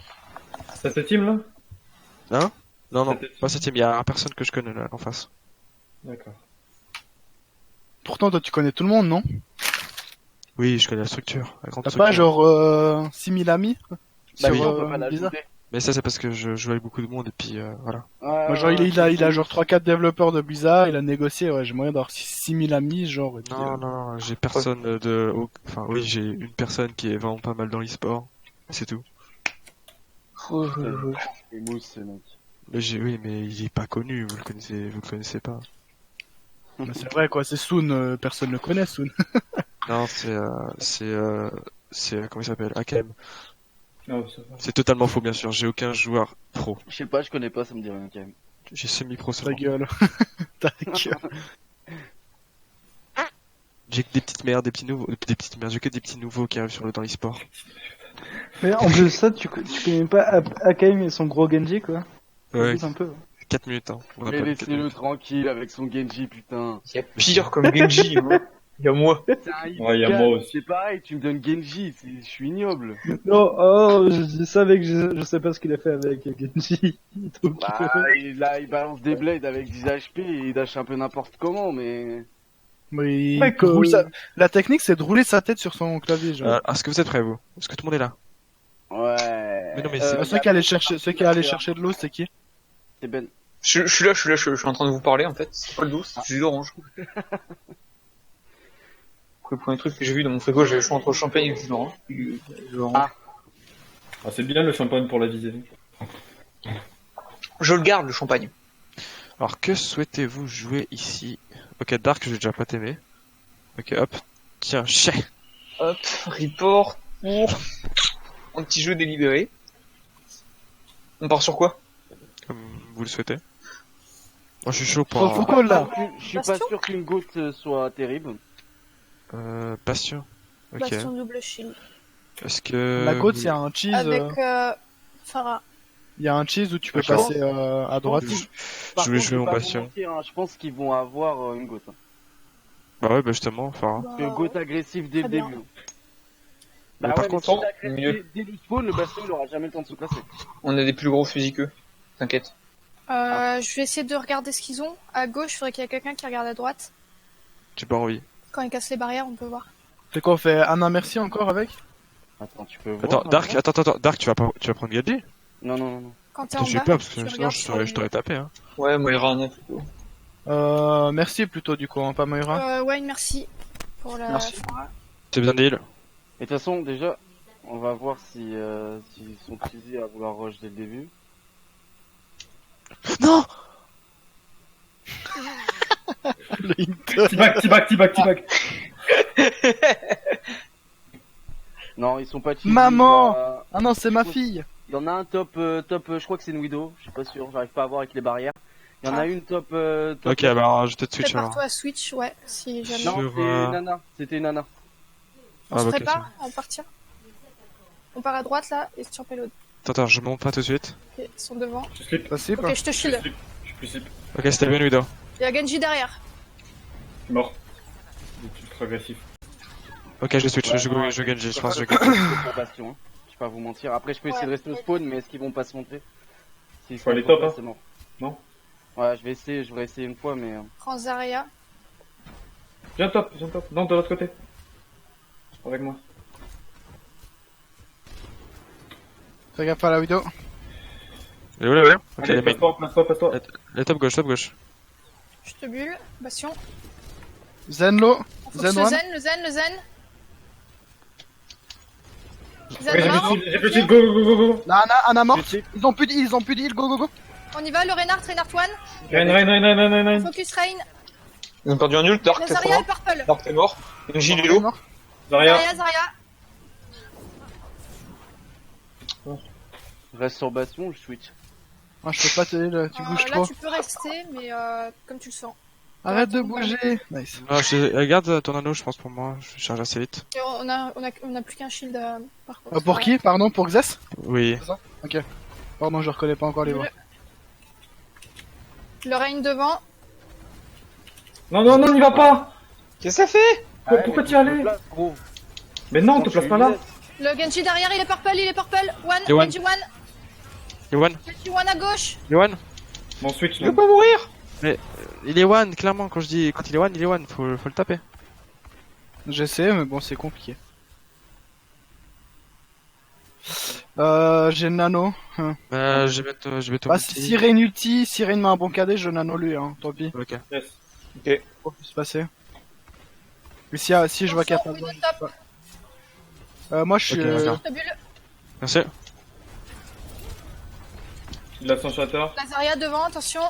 Cette team, là? Hein? Non, Cette team. pas cette team, il y a personne que je connais là, en face. D'accord. Pourtant, toi, tu connais tout le monde, non? Oui, je connais la structure, la grande T'as structure. pas genre 6000 amis bah sur, oui, on peut pas Blizzard. l'ajouter. Mais ça, c'est parce que je joue avec beaucoup de monde, et puis voilà. Moi, genre, il a genre 3-4 développeurs de Blizzard, il a négocié, ouais, j'ai moyen d'avoir 6000 amis, genre, et puis, Non, j'ai personne de... Enfin, oui, j'ai une personne qui est vraiment pas mal dans l'e-sport, c'est tout. Et mousse, ce mec. Mais oui, mais il est pas connu, vous le connaissez pas. Bah, c'est vrai quoi, c'est Soon, personne ne connaît Soon. Non, comment il s'appelle? AKM. Non, ça va. C'est totalement faux, bien sûr. J'ai aucun joueur pro. Je sais pas, je connais pas, ça me dit rien quand même. J'ai semi-pro Ta seulement. gueule. Ta gueule. J'ai que des petites merdes, des petites merdes. J'ai que des petits nouveaux qui arrivent dans l'e-sport. Mais en plus de ça, tu connais pas Akaim et son gros Genji, quoi. Ouais, Abuse un peu. 4 minutes, hein. On a Mais pas vu laissez-le tranquille avec son Genji, putain. Il y a pire comme Genji, hein. Il y a moi. C'est un Ouais, y a moi aussi. C'est pareil, tu me donnes Genji, je suis ignoble. Non, oh, je savais que je sais pas ce qu'il a fait avec Genji. Donc, Bah, il balance des blades avec 10 HP et il dash un peu n'importe comment, mais... Oui, Ouais, que roule que- sa- La technique c'est de rouler sa tête sur son clavier, genre. Est-ce que vous êtes prêts, vous? Est-ce que tout le monde est là? Ouais... Mais non, mais c'est- Ceux qui allaient chercher de l'eau, c'est qui? C'est Ben. Je suis là, je suis en train de vous parler en fait. C'est pas le douce, c'est l'orange. Le premier truc que j'ai vu dans mon frigo, j'avais le choix entre le champagne et le jus d'orange. Ah. Ah, c'est bien le champagne pour la visée. Je le garde, le champagne. Alors, que souhaitez-vous jouer ici? Ok, Dark, j'ai déjà pas t'aimé. Ok, hop. Tiens, chais. Hop, report pour un petit jeu délibéré. On part sur quoi? Comme vous le souhaitez. Moi, je suis chaud pour... Faut qu'on là. Je suis pas Bastion sûr qu'une goutte soit terrible. Passion. Ok. Bastion double shield. Est-ce que... La côte, il y a un cheese. Avec Farah. Il y a un cheese où tu peux D'accord. passer à droite. Par Je voulais contre, jouer vais en pas vous Bastion. mentir, hein, je pense qu'ils vont avoir une goutte. Hein. Bah ouais, bah justement, enfin... Bah, Une goutte agressive dès le Très bien. début. Mais Bah par ouais, contre, mais si t'agresse mieux. dès le spawn, le Bastion il aura jamais le temps de se placer. On a des plus gros fusils qu'eux. T'inquiète. Je vais essayer de regarder ce qu'ils ont. À gauche, il faudrait qu'il y ait quelqu'un qui regarde à droite. J'ai pas envie. Quand ils cassent les barrières, on peut voir. C'est quoi, on fait Anna Merci encore avec? Attends, tu peux voir. Attends, Dark, attends, Dark, tu vas prendre Gadget? Non, non, non, non. Quand t'es Attends, en j'ai bas, peur, parce tu que sinon regardes sur je t'aurais tapé, hein. Ouais, Moira en a plutôt. Merci plutôt du coup, hein, pas Moira. Ouais, merci pour la Merci. Farah. T'as besoin d'heal? Et de toute façon, déjà, on va voir si s'ils sont utilisés à vouloir rush dès le début. Non! T-back. Non, ils sont pas utilisés. Maman bah, Ah non, c'est ma fille. Il y en a un top, je crois que c'est une Widow, je suis pas sûr, j'arrive pas à voir avec les barrières. Il y en a une top, Ok, bah je te switch alors. Prépare-toi à switch, ouais, si jamais. Non, Sur, c'est Nana, c'était une Nana. On Ah, se bah, ok, prépare à partir. On part à droite là et sur payload. Attends, je monte pas tout de suite. Ok, ils sont devant. Je slip. Facile. Ok, je te shield. Je suis plus slip. Ok, c'était bien Widow. Il y a Genji derrière. Je suis mort. Il est ultra agressif. Ok, je switch, Ouais, je non, Genji, je pense, je C'est Genji. pour Bastion, hein. Je vais pas vous mentir. Après, je peux essayer de rester au spawn, mais est-ce qu'ils vont pas se montrer? S'ils Faut aller se top, montrent hein. pas, c'est mort. Non. Ouais, je vais essayer une fois, mais... Prends Zarya. Viens top. Non, de l'autre côté. Avec moi. Fais gaffe à la vidéo. Et où là, ouais? Ok, Allez, les mains. passe-toi. Les top gauche. Je te bulle. Bastion. Zenlo. Faut que Zen le one. zen, le zen. Ouais, Zen mort. j'ai plus de shield, go. La Anna morte. Ils ont plus d'heal, go. On y va, le Reinhardt one. Rein. Focus Rain. Ils ont perdu un nul, Dark Le t'es Zarya mort. et Purple. Dark t'es mort. Genji il est low. Zarya. Zarya. Je reste sur Bastion ou je switch? Ah, je peux pas t'aider, tu bouges Là, trop. tu peux rester, mais comme tu le sens. Arrête de bouger. Nice. Ah, regarde ton anneau, je pense, pour moi. Je charge assez vite. Et on a plus qu'un shield par contre. Pour qui? Pardon, pour Xes? Oui. Pardon, je reconnais pas encore les voix. Le Rain devant. Non, n'y va pas. Qu'est-ce que ça fait? Pourquoi t'y allais? Gros. Mais non, te place pas là. Le Genji derrière, il est purple. One. Et one. Genji one. Yowan? Genji one à gauche. Yowan? Mon switch Je là. veux pas mourir. Il est one, clairement, quand il est one, faut le taper. J'essaie, mais bon, c'est compliqué. J'ai nano. Je vais te Ah, si Rain ulti, si Rain met un bon KD, je nano lui, hein, tant pis. Ok. Yes. Quoi peut se passer? Mais si je vois qu'il y a pas Attention, besoin, Widow top. moi je suis... Ok, d'accord. Je te bulle. Merci. Il a son shatter. La Zarya devant, attention.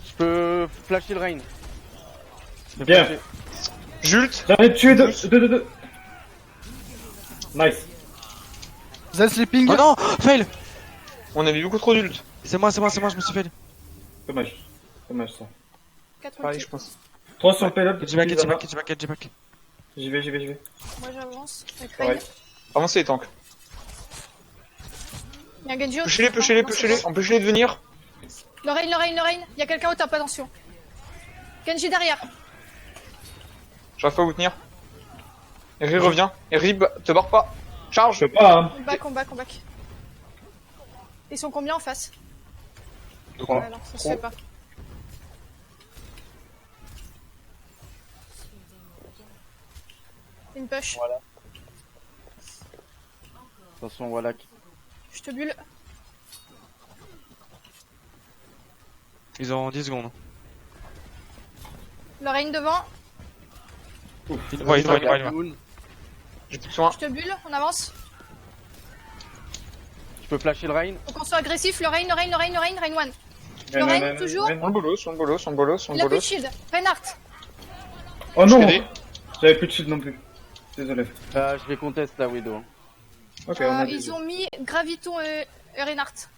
Je peux flasher le Rain. Bien. Jult. J'en ai tué deux. Nice. Zen sleeping. Oh non, fail. On avait beaucoup trop d'ult. C'est moi, je me suis fail. Dommage ça. 4 Pareil, ulti. je pense. 3 sur le payload. Get back. J'y vais. Moi j'avance. Avec Pareil. Rain. Avancez les tanks. Il y a un Genji. Pêchez-les. Empêchez-les de venir. Le Rain. Il y a quelqu'un au top, attention. Genji derrière. J'arrive pas à vous tenir. Eri revient. Eri, te barre pas. Charge. Je peux pas, hein. On back. Ils sont combien en face? 3. Alors, ça se fait pas. Une push. Attention, voilà. Je te bulle. Ils ont 10 secondes. Le Rain devant. Il va. J'ai plus de soin. Je te bulle. On avance. Je peux flasher le Rain. Faut qu'on soit agressif. Le Rain one. Le Rain, toujours. On bolos. Il a plus de shield. Reinhardt. Oh non. Je fais des- J'avais plus de shield non plus. Désolé. Je vais contest la Widow. Ok, on a Ils ont mis Graviton et Reinhardt.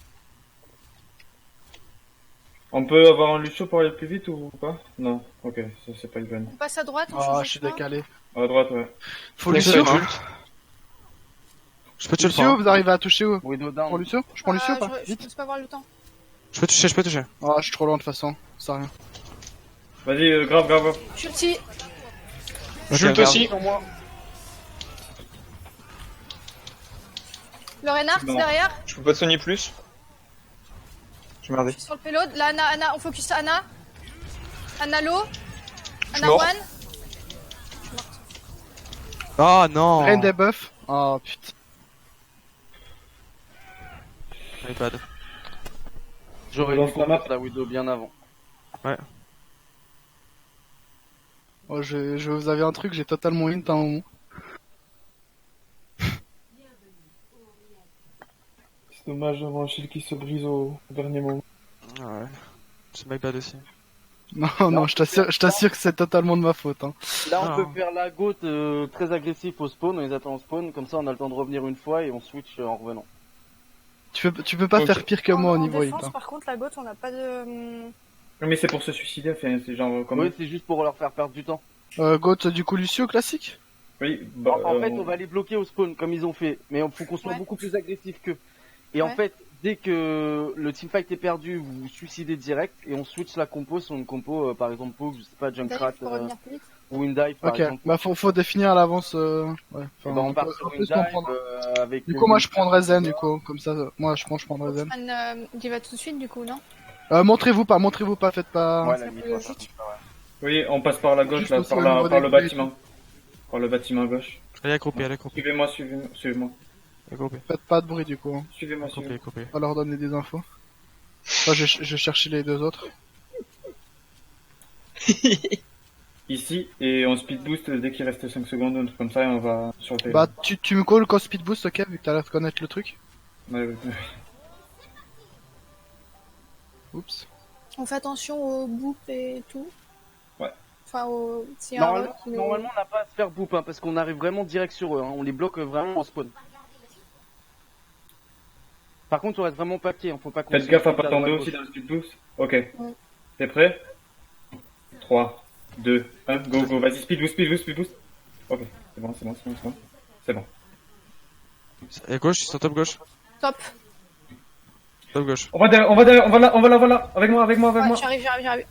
On peut avoir un Lucio pour aller plus vite ou pas? Non, ok, ça c'est pas le gun. On passe à droite. On Oh, change je suis de chemin. décalé. À droite, ouais. Faut Laisse Lucio. le ult. Je peux tuer le Lucio, point. vous arrivez à toucher où? Widow Pour down. Lucio? Je prends Lucio ou pas? Je Vite. pense pas avoir le temps. Je peux toucher. Ah, je suis trop loin de toute façon. Ça rien. Vas-y, grave. Je suis petit. Jult merde. aussi. Le Reinhardt Non. derrière. Je peux pas te soigner plus. J'ai merdé. Je suis sur le payload. Là, Anna, on focus Anna. Anna low. suis Anna mort. one. Oh non. Rain debuff. Oh putain. iPad. J'aurais On dû lance la map. contest la Widow bien avant. Oh, je vous avais un truc, j'ai totalement int à un moment. C'est dommage d'avoir un shield qui se brise au dernier moment. Ouais. C'est my bad aussi. Non, je t'assure que c'est totalement de ma faute. Hein. Là, on Ah. peut faire la goat très agressif au spawn, on les attend au spawn, comme ça on a le temps de revenir une fois et on switch en revenant. Tu peux pas Ok. faire pire que moi au En niveau défense, int. Hein. par contre, la goat, on n'a pas de. Mais c'est pour se suicider, enfin, c'est genre comme. Oui, c'est juste pour leur faire perdre du temps. Goat du coup Lucio classique. Oui, bah. En fait, on va les bloquer au spawn comme ils ont fait, mais il faut qu'on soit Ouais. beaucoup plus agressif qu'eux. Et en Ouais. fait, dès que le teamfight est perdu, vous vous suicidez direct et on switch la compo sur une compo, par exemple, Pogue, je sais pas, Junkrat Pour revenir plus vite. ou Windive par Ok, exemple. bah faut définir à l'avance. Ouais. Et Enfin, ben, on part peut- sur peut se Windive comprendre. avec. Du coup, moi je prendrais Zen du coup, comme ça, moi je pense que je prendrais Zen. Il va tout de suite, du coup, non? Montrez-vous pas, faites pas. Ouais, la limite, C'est ouais, logique. Oui, on passe par la gauche, Juste là, au par niveau le des- bâtiment. Par le bâtiment à gauche. Allez, accroupi. Suivez-moi. Faites pas de bruit du coup, hein. Suivez-moi. Accroupi. Pas leur donner des infos. Moi je cherchais les deux autres. Ici, et on speed boost dès qu'il reste 5 secondes, un truc comme ça, et on va sur le Bah tu me calls quand speed boost, ok, vu que t'as l'air de connaître le truc. Ouais. Oups. On fait attention aux boops et tout. Ouais. Enfin, s'il y a un Normalement, rock qui nous- normalement, on n'a pas à se faire boop, hein, parce qu'on arrive vraiment direct sur eux, hein. On les bloque vraiment en spawn. Par contre, on reste vraiment paquet, hein. Faut pas qu'on Faites se gaffe à foute pas tomber droite, aussi gauche. dans le speed boost. Ok. T'es prêt? 3, 2, 1, go, vas-y, speed boost. Ok, c'est bon. C'est bon. Et gauche, ils sont top gauche. Top. Top gauche. On va là, avec moi. Ouais, j'arrive.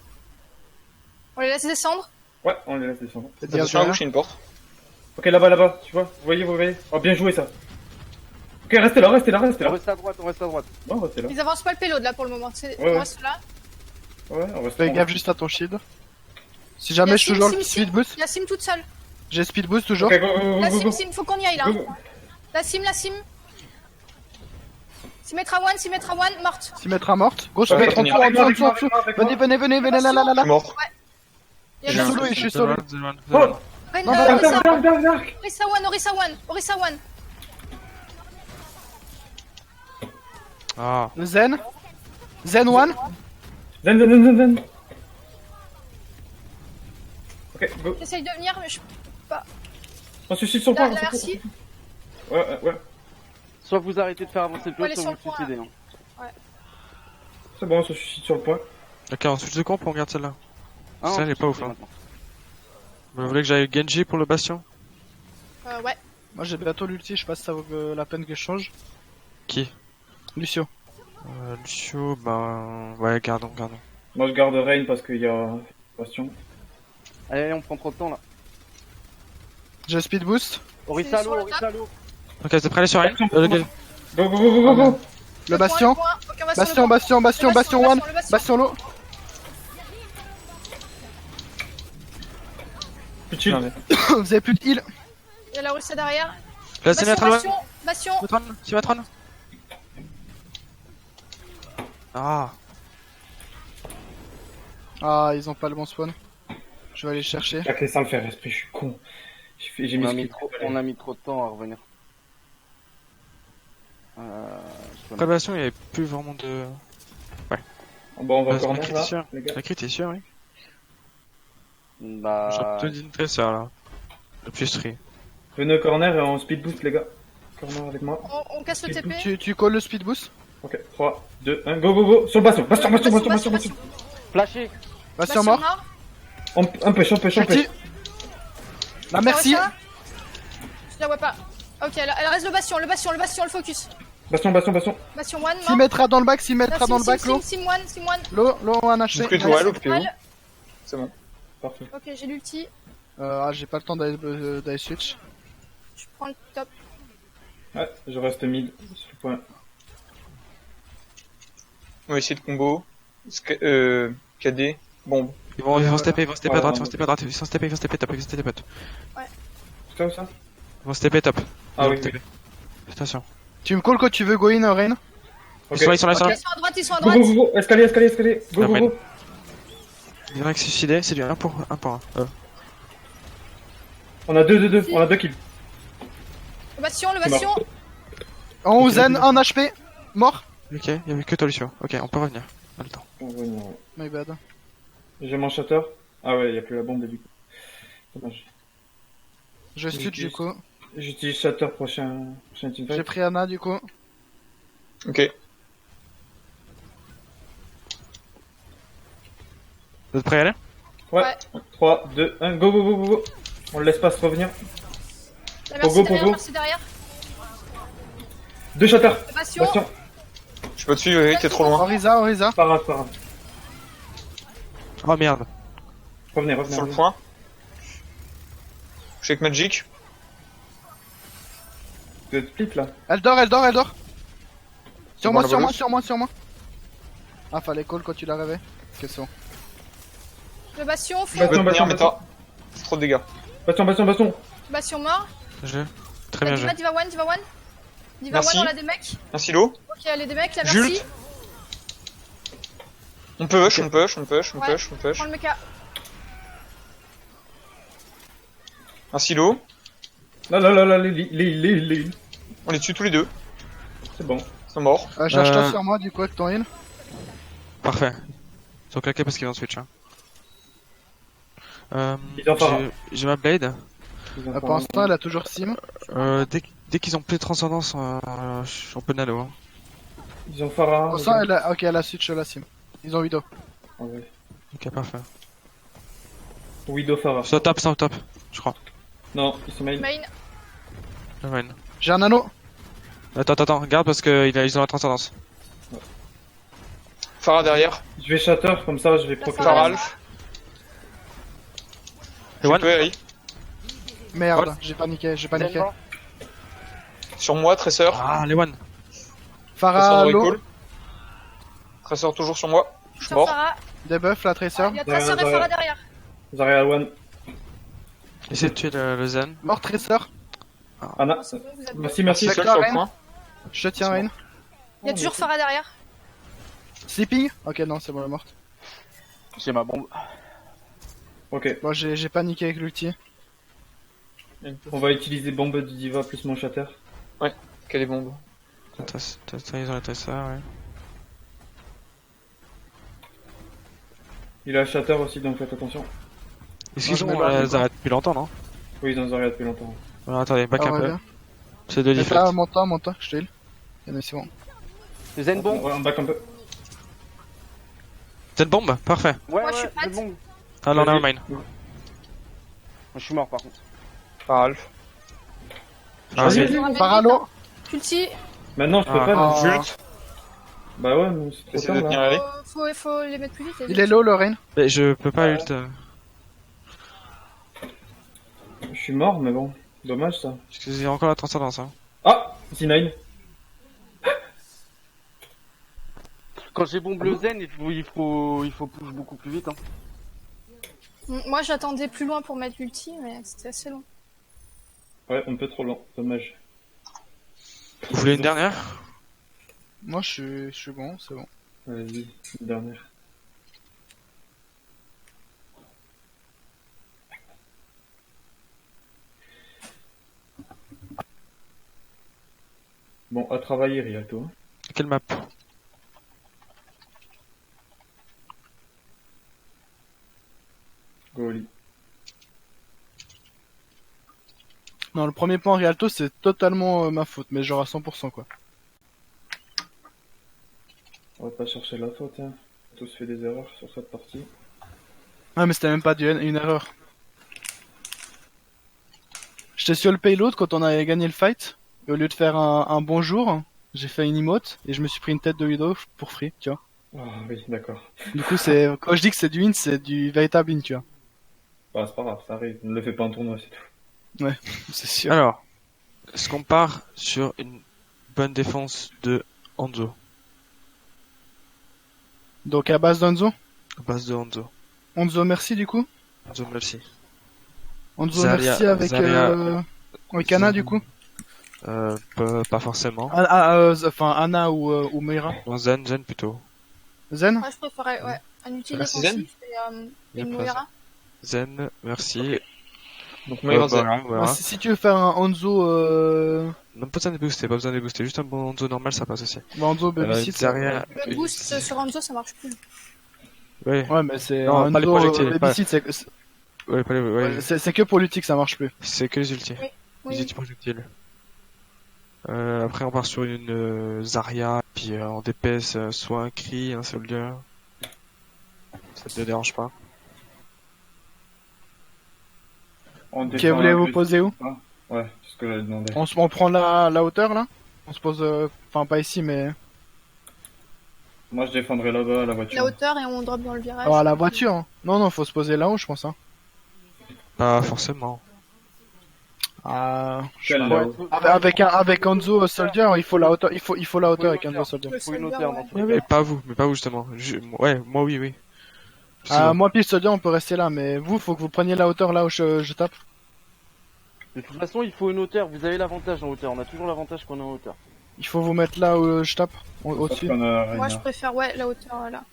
On les laisse descendre. Ouais, on les laisse descendre. Faites gaffe Attention à derrière. gauche, il y a une porte. Ok, là-bas, tu vois, vous voyez. Oh, bien joué ça. Ok, restez là. On reste à droite. Non, restez là. Ils avancent pas le payload là pour le moment. Ouais. On reste là. Ouais, on reste Fais on gaffe reste- juste à ton shield. Si jamais je Sim, toujours sim, le sim. speed boost, La sim toute seule. j'ai speed boost toujours. Ok, go. La sim, faut qu'on y aille là. Go. La sim. 6 mètres à one, morte. 6 mètres à morte. Gauche, Ouais, mettre en avec dessous, moi, en dessous. avec moi. Venez, là, là, Je là. suis mort. Il y a Je deux suis solo autres. et je suis solo. Oh, Reine, Non, bah, Orisa one. Ah. Zen. Zen one. Zen. Ok, go. J'essaye de venir, mais je. On se suicide sur le Là, point. là, on se suicide. merci. Ouais. Soit vous arrêtez de faire avancer le Faut aller pion, soit sur vous le point, suicidez. Hein. C'est bon, on se suicide sur le point. Ok, on switch de comp, on regarde celle-là. Ah, Ça, on elle est pas ouf, suicide hein. maintenant. Vous voulez que j'aille Genji pour le bastion? Ouais. Moi j'ai bientôt l'ulti, je sais pas si ça vaut la peine que je change. Qui? Lucio. Lucio, bah... Ouais, gardons. Moi je garde Rain parce qu'il y a Bastion. Allez, on prend trop de temps là. J'ai speed boost. Orisa sur le l'eau, Orisa l'eau. Ok, t'es prêt à aller sur elle? Go, go, go, go, go, go. Le bastion. Point. Ok, on va sur le Bastion, point. bastion, one. le bastion. Bastion low. Plus chill. Non, mais- Vous avez plus de heal. Il y a la Russia derrière. Là, c'est Bastion, Métron, bastion. Symmetron. Ah. Ah, ils ont pas le bon spawn. Je vais aller le chercher. J'ai laissé ça le faire esprit, je suis con. J'ai On mis a speed. mis trop de temps à revenir. Après le bastion, il y avait plus vraiment de... Bon, on va La encore crit est là, sûr. les gars. La crit est sûr, oui. Bah. J'ai plutôt dit une tresseur, là. Le plus stri. Venez au corner et on speed boost, les gars. Corner avec moi. On casse le TP. Tu colles le speed boost. Ok, 3, 2, 1, go, go, go. Sur le bastion, bastion. Flashé. Bastion mort. On pêche. Ulti. La merci. Je la vois pas. Ok, elle reste le bastion, le focus. Bastion. Bastion 1, S'il mettra dans le bac, dans le bac, l'eau. Sim 1. L'eau, un haché. Bouge plutôt, l'eau, plutôt. C'est bon. Parfait. Ok, j'ai l'ulti. J'ai pas le temps d'aller switch. Je prends le top. Ouais, je reste mid sur le point. On va essayer de combo. KD. Bombe. Ils vont stepper, à droite, Ouais, ils vont stepper top, C'est comme ça? Ils vont stepper top. Ah Ils vont oui, stepper. Attention. Tu me calls quand tu veux go in, Rain. Ok. Ils sont là. Ils sont à Go, droite. go, go, escalier. Go, Ah, go, ouais. go. Il y en a qui se suicidaient, c'est du 1 pour 1. On a 2, on a 2 kills. Le bastion. En Zen, 1 HP. Mort. Ok, il y avait que toi, Lucio. Ok, on peut revenir. On a le temps. My bad. J'ai mon shatter. Ah ouais, y a plus la bombe du coup. Dommage. Je switch du coup. J'utilise shatter prochain teamfight. J'ai pris Anna du coup. Ok. Vous êtes prêts à aller? Ouais. 3, 2, 1, go, go, go, go, go. On le laisse pas se revenir. La Pogo, pogo. merci derrière. 2 shatter. Le bastion. Bastion. Je peux te suivre, Eric, t'es trop loin. Orisa. Pas grave. Oh merde. Revenez. Sur le point. Shake Magic. Vous êtes split là. Elle dort. Sur bon, moi. la Ah, fallait call quand tu la rêvais. Que c'est bon. Le bastion. Je peux te tenir, mais t'as trop de dégâts. Bastion. Bastion mort. Très bien joué. Diva 1. Diva 1, Merci. on a des mecs. Un silo. Ok, elle est des mecs, la merci. Jules. On push. Prends le mecha. Un silo. Là, les. On les tue tous les deux. C'est bon. Ils sont morts. J'ai acheté sur moi du coup avec ton heal. Parfait. Ils sont claqués parce qu'ils vont switch. Ils ont pas. J'ai ma blade. Pour l'instant, elle a toujours sim. Dès qu'ils ont plus de transcendance, on peut nano. Hein. Ils ont Phara. Pour l'instant, elle a switch la sim. Ils ont Widow. Ah ouais. Ok, parfait. Widow Phara. C'est au top, je crois. Non, ils sont main. Ouais. J'ai un anneau. Attends, regarde parce que ils ont la transcendance. Farah derrière. Je vais shatter, comme ça je vais procurer. Farah Alf. Et one. Je peux, Eric. Merde, j'ai paniqué. Sur moi, Tresseur. Ah, les one. Farah, Tresseur de low. recall. Tresseur toujours sur moi. Je suis Sur mort. Farah. Debuff, la Tracer. Il y a Tracer et Farah derrière. Zarya one. Essayez de tuer le Zen. Mort Tracer. Anna. C'est bon, vous êtes bon. Merci. Seul sur le point. Je tiens Rain. Il y a toujours Farah derrière. Sleeping. Ok, non, c'est bon, elle est morte. J'ai ma bombe. Ok. Bon, j'ai paniqué avec l'ulti. On va utiliser bombe de Diva plus mon shatter. Quelle est bombe? Ils ont la Tessa, ouais. Il a shatter aussi, donc faites attention. Est-ce qu'ils je ont me barre. Zarya depuis longtemps, non? Oui, ils ont Zarya depuis longtemps. Alors, attendez, back Ah, un ouais, peu. bien. C'est de Et l'effet. là, monte-toi, je t'ai heal. C'est bon. Zen bomb. Ouais, on back un peu. Cette bombe, parfait. Ouais, Moi, je suis ouais, prête. Zen bomb. Alors, Vas-y. nevermind. Moi, je suis mort par contre. Par Alf. Ah, Vas-y. c'est- Paralo. Ulti. Maintenant, je peux Ah. pas. là. Ah. Jute. Bah ouais, mais c'est trop Essaye tard, de là. tenir avec. Faut les mettre plus vite. Il est low, Lorraine. Mais je peux pas ult. Je suis mort, mais bon. Dommage, ça. Parce que j'ai encore la transcendance, hein. Ah C9. Quand j'ai bombe le Zen, il faut push beaucoup plus vite. Hein. Moi, j'attendais plus loin pour mettre l'ulti, mais c'était assez long. Ouais, un peu trop lent. Dommage. Vous voulez une dernière? Moi, je suis bon, c'est bon. Vas-y, une dernière. Bon, à travailler, Rialto. hein. Quelle map? Go au lit. Non, le premier point Rialto, c'est totalement ma faute, mais genre à 100% quoi. On va pas chercher la faute, hein. On a tous fait des erreurs sur cette partie. Ah, mais c'était même pas une erreur. J'étais sur le payload quand on avait gagné le fight, et au lieu de faire un bonjour, j'ai fait une emote, et je me suis pris une tête de Widow pour free, tu vois. Ah oui, d'accord. Du coup, c'est quand je dis que c'est du win, c'est du véritable win, tu vois. Bah, c'est pas grave, ça arrive. Ne le fais pas en tournoi, c'est tout. C'est sûr. Alors, est-ce qu'on part sur une bonne défense de Hanzo? Donc à base d'Anzo. À base de Hanzo. Anzo, merci du coup. Hanzo, merci. Anzo, Zarya- merci avec Zarya- avec Anna du coup. Pas forcément. Enfin Anna ou Meira. Non, Zen plutôt. Zen. Moi, je préférais, ouais, un ulti Merci, défensif et Yep, une Moira. Zen, merci. Donc Moira Zen. Voilà. Ah, si tu veux faire un Anzo, Non, pas besoin de booster, juste un bon Hanzo normal, ça passe aussi. Anzo babysit. Zarya. Le boost sur Hanzo, ça marche plus. Ouais, Ouais, mais c'est Non, pas les Anzo projectiles, babysit, ouais, pas les, ouais. c'est que pour l'ulti que ça marche plus. C'est que les ultis. Les Oui. ultis projectiles. Après, on part sur une Zarya, puis en DPS, soit un cri, un soldier. Ça te dérange pas. On Ok, défend vous voulez un vous peu. poser où? Ouais, c'est ce que j'allais demander. On prend la hauteur là. On se pose, enfin pas ici, mais Moi, je défendrai là-bas, à la voiture. La hauteur et on drop dans le virage. à la voiture. Hein. Non, faut se poser là-haut, je pense. Hein. Pas forcément. Ah, Quel ouais. là-haut Avec Anzo Soldier, il faut la hauteur, il faut la hauteur avec Anzo Soldier. Le Faut une soldier, hauteur ouais. dans tous les Mais cas. pas vous justement. Ouais, moi oui. Ah, moi pile Soldier, on peut rester là, mais vous, faut que vous preniez la hauteur là où je tape. De toute façon, il faut une hauteur. Vous avez l'avantage en hauteur. On a toujours l'avantage qu'on est en hauteur. Il faut vous mettre là où je tape, Sauf au-dessus. qu'on a Moi, je Reyna. préfère, ouais, la hauteur là.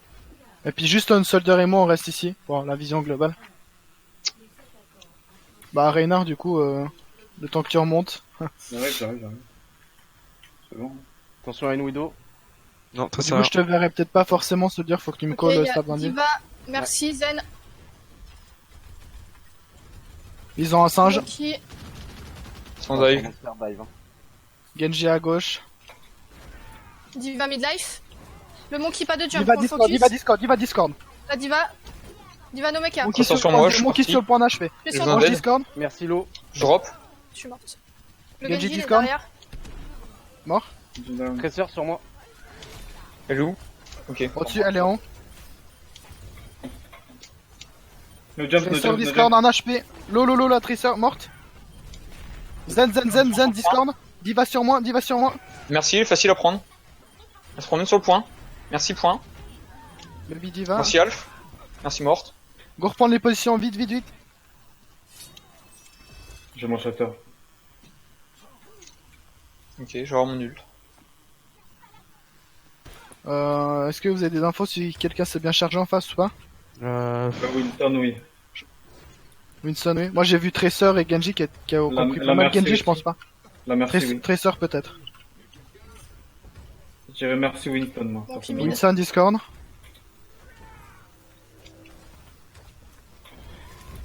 Et puis juste un Soldier et moi, on reste ici, pour la vision globale. Bah Reynard, du coup, le temps que tu remontes. J'arrive. C'est bon. Attention à une Widow. Non, très Du coup, sérieux. je te verrai peut-être pas forcément Soldier, faut que tu me Ok, colles y a stab indien. Diva, merci, Zen, Ils ont un singe, Loki, Sans On va dive. se faire dive, hein. Genji à gauche. Diva midlife. Le monkey pas de jump, Diva on Discord, focus. Diva Discord. La Diva. Diva no maker. Monkey Attention, sur moi, je suis Monkey parti. sur le point d'HP. Je suis J'ai sur besoin Ange d'aide. Discord, Merci Lo. Je drop. Je suis morte. Le Genji Genji il est Discord. derrière. mort. Tresseur sur moi. Elle est où? Ok. Au-dessus, elle est en haut. No jump, no Tracer jump, no Discord, jump. un HP. Lolo, la Tracer, morte. Zen, Discord. Diva sur moi. Merci, facile à prendre. Elle se promène sur le point. Merci, point. Baby Diva. Merci, Alf. Merci, morte. Go reprendre les positions, vite. J'ai mon shatter. Ok, je vais avoir mon ult. Est-ce que vous avez des infos si quelqu'un s'est bien chargé en face ou pas? Winston, oui. Winston, oui. Moi j'ai vu Tracer et Genji qui a compris la pas mal. merci Genji, aussi. je pense pas. La merci, oui. Tracer peut-être. Je dirais merci Winston, moi. Bon, forcément. Kimi. Winston Discord.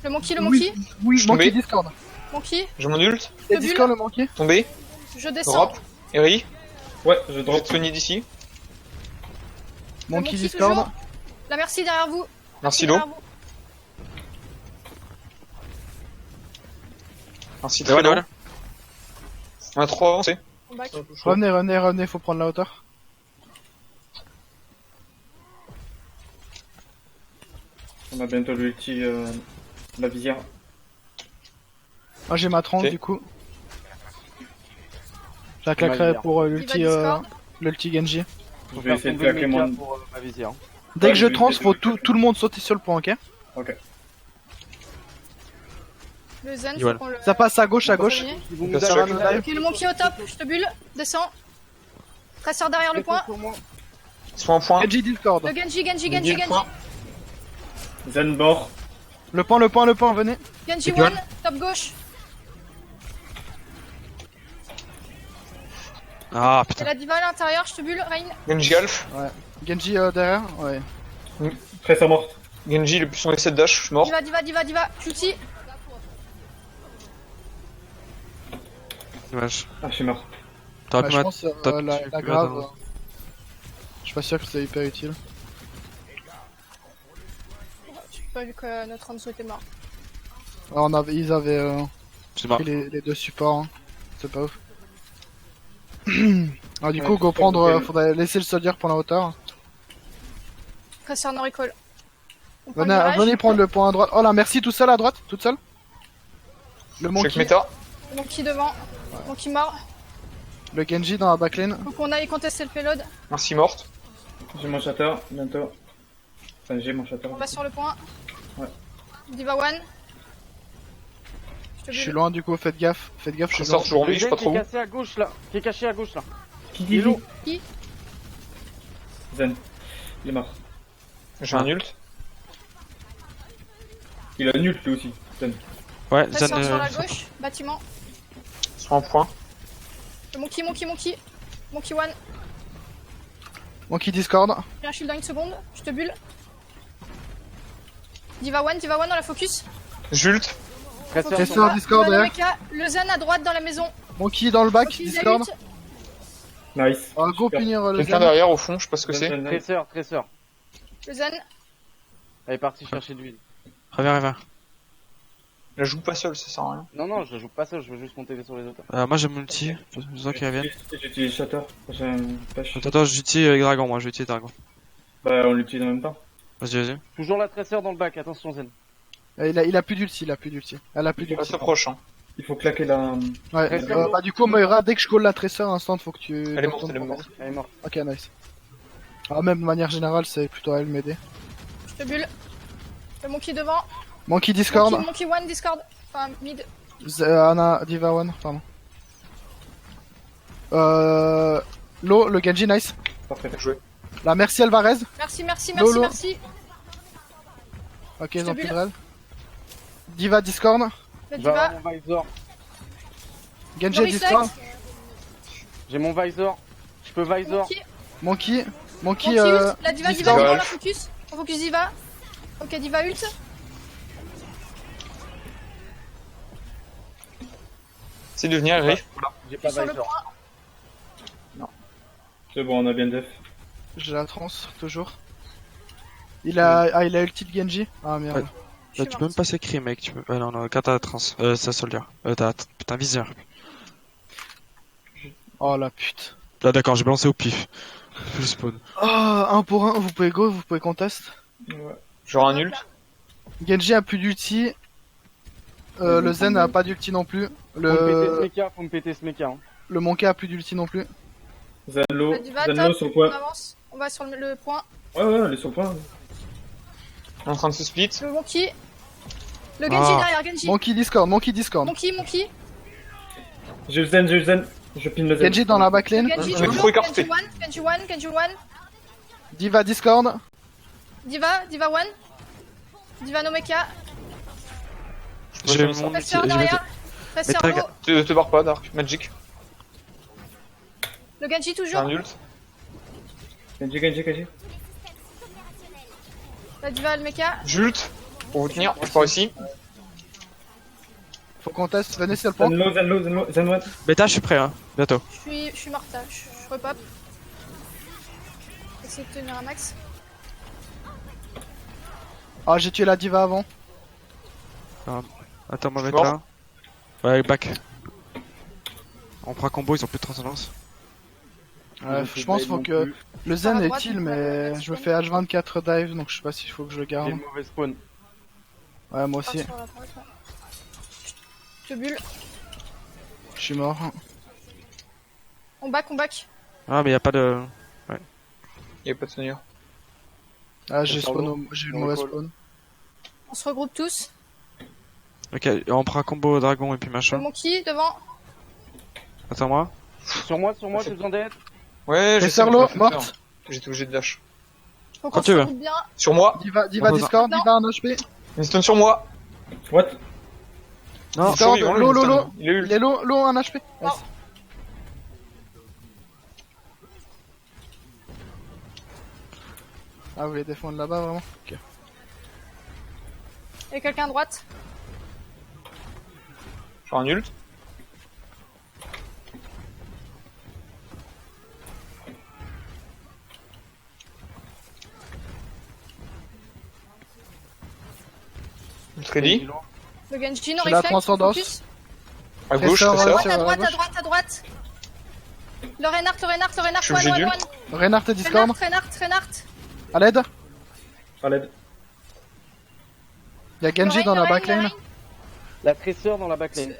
Le monkey, le Oui. monkey. Oui, Je suis Monkey tombé. Discord. Monkey. Je m'en ult. Et bulle. Discord le Monkey. Tombé. Je descends. Drop. Eri. Ouais, je Je vais drop. te soigner d'ici. Monkey Monkey Discord. toujours. La merci derrière vous. Merci l'eau. Derrière vous. Merci Voilà, très voilà. On a trop avancé. On back. Revenez, faut prendre la hauteur. On a bientôt l'ulti, la visière. Moi j'ai ma 30 Ok. du coup. Je la claquerai visière. pour Il va l'ulti Discord. l'ulti Genji. Je Faut vais faire essayer de tomber claquer Mecha mon... pour ma visière. Dès Ouais, que je je vais trans, essayer faut de tout le monde sauter sur le point, ok? Ok. Le zen, Voilà. faut qu'on le... Ça passe à gauche, à gauche. Premier. Ils vont Bien nous sûr. avoir Ok, le monkey au top. Je te bulle. Descends. Traceur derrière le point. Ils sont en point. Genji Discord. Le Genji, Genji, Genji, Genji, le Genji. point. Zen bord. Le point, venez. Genji Étoile. one. Top gauche. Ah Et putain. la diva à l'intérieur. Je te bulle. Rain. Genji Galf. Genji derrière, ouais. Tressa morte. Genji, le plus son essai de dash, je suis mort. Diva. Culti. Dommage. Ah, je suis mort. T'aurais Ouais, pu je mettre. pense t'as la pu grave. mettre Je suis pas sûr que c'est hyper utile. J'ai pas vu que notre Hanzo était mort. Alors, ils avaient C'est marrant. pris les deux supports. Hein. C'est pas ouf. Alors du Ouais, coup, go je sais prendre, pas, faudrait laisser le soldier prendre la hauteur. Traceur no recall. On prend le Venez, virage. venez prendre le point à droite. Oh là, merci, tout seul à droite, toute seule. Le Check monkey, méta. Monkey devant. Monkey mort. le Genji dans la backlane. Faut qu'on aille contester le payload. Merci morte. J'ai mon shatter, bientôt. Enfin, j'ai mon shatter. On va sur le point. Ouais. Diva one. Je suis loin du coup, faites gaffe, je Je suis sors loin. toujours en Le vie, je sais zen pas qui est trop où. cassé à gauche là. Qui est caché à gauche là. Qui dit Hello. Zen. Il est mort. J'ai un ult. Il a nul lui aussi. Zen. Ouais, Traceur Zen. sur la gauche. Bâtiment. Ils sont en point. Le monkey. Monkey one. Monkey Discord. J'ai un shield dans une seconde. Je te bulle. Diva one dans la focus. J'ult. Traceur Traceur. sur- Discord, Diva no derrière. mecha. Le zen à droite dans la maison. Monkey dans le back, Monkey Discord. ult. Nice. On va go Super. punir le Quelqu'un Zen. derrière au fond, je sais pas ce que Zen, c'est. Zen, nice. Traceur. Le zen. Elle est partie chercher de l'huile. Reviens. La joue pas seule, ça sert à rien. Non, je joue pas seul, je veux juste monter sur les autres. Moi j'ai mon ulti. Besoin qu'il revienne. J'utilise shatter. J'ai un pêche. Attends, j'utilise dragon, moi j'utilise dragon. Bah, on l'utilise en même temps. Vas-y. Toujours la traceur dans le bac, attention Zen. Il a plus d'ulti, Elle a plus Il d'ulti. s'approche, hein. Il faut claquer la... Ouais, Traceur. bah du coup, Moira, dès que je call la tresseur, instant, faut que tu... Elle est morte, elle est morte. Elle est morte. Ok, nice. Ah, même de manière générale, c'est plutôt à elle m'aider. Je te bulle. Le monkey devant. Monkey Discord. Monkey one Discord. Enfin, mid. Anna, Diva One, pardon. Lo, le Genji, nice. Parfait. Joué. La merci Alvarez. Merci. Lolo. Ok, ils te ont plus bulle. de raid. Diva Discord. Le Va diva. avoir mon visor. Genji No Discord. reflex. J'ai mon visor. Je peux visor. Monkey. Monkey, Monkey ult. La diva Discord. devant la focus. On focus diva. Ok, diva ult. C'est de venir, Eri. J'ai pas Sur le visor. point. C'est bon, on a bien def. J'ai la trans, toujours. Il a ulti de Genji. Ah merde. Ouais. Je suis Tu peux même morte. passer cri, mec. Tu peux. Non, quand t'as trans. Ça soldier. Putain, viseur. Oh la pute. Là, d'accord, j'ai balancé au pif. Je spawn. Oh, 1 pour 1, vous pouvez go, vous pouvez contest. Ouais. J'aurai un ult. Genji a plus d'ulti. Le Zen a pas d'ulti non plus. Faut me Le péter ce mecha. Hein. Monkey a plus d'ulti non plus. Zenlo. La diva Zenlo top. sur le On point. avance. On va sur le point. Ouais, elle est sur le point. On est en train de se split. Le monkey. Le Genji Ah. derrière, Genji. Monkey Discord. Monkey. J'ai le zen. Je pine le zen. Genji dans la backlane. Genji On est toujours. trop écarté. Genji one. Diva Discord. Diva one. Diva no mecha. J'ai Ouais, ça. mon ulti. Traceur derrière. Traceur Mais low. Te barre pas, Dark. Magic. Le Genji J'ai toujours. un ult. Genji. La diva le mecha. J'ult. Pour vous tenir, je pars ici. Faut qu'on teste, venez sur le pont. Zen one. Bêta, je suis prêt, hein. Bientôt. Je suis morte là, je repop. Essayer de tenir un max. Ah, j'ai tué la diva avant. Attends, moi Je suis mettre mort. là. Ouais, back. On prend combo, ils ont plus de transcendance. Ouais, je pense faut que le Par zen à est droite, kill, il faut mais la je me fais H24 dive, donc je sais pas s'il faut que je le J'ai garde. le mauvais spawn. Ouais, moi aussi, Sur la droite, ouais. Je te bulle. je suis mort. On back, on back. Ah, mais y a pas de. Il y a pas de tenir. Ah, j'ai Sur l'eau. j'ai eu le On mauvais recall. spawn. On se regroupe tous. Ok, on prend combo dragon et puis Le machin. monkey devant. Attends-moi. Sur moi, j'ai besoin d'aide. Ouais, je Et sais, sur mais l'eau, ça m'a fait peur. morte. J'étais obligé de dash. Faut Quand qu'on tu se veux. regroupe bien. Sur moi. Diva Repose. Discord, Non. Diva 1 HP. Une stun sur moi. What? Non, Discord, Survivant, lui, l'eau, une l'eau, stun. l'eau. Il est ult. Il est l'eau 1 HP. Non. Nice. Ah, vous voulez défendre là-bas vraiment? Ok. Et quelqu'un à droite. Je suis un ult. Ult ready. Le Genji, J'ai no la reflect. transcendance. Focus. À gauche, Tressor, Tressor. ouais, À droite, gauche. à droite, à droite. Le Reinhardt, Je suis one, obligé one, d'ult. one. Reinhardt et Discord. Reinhardt. À l'aide. À l'aide. Il y a Genji dans la backline. La tresseur dans la backline.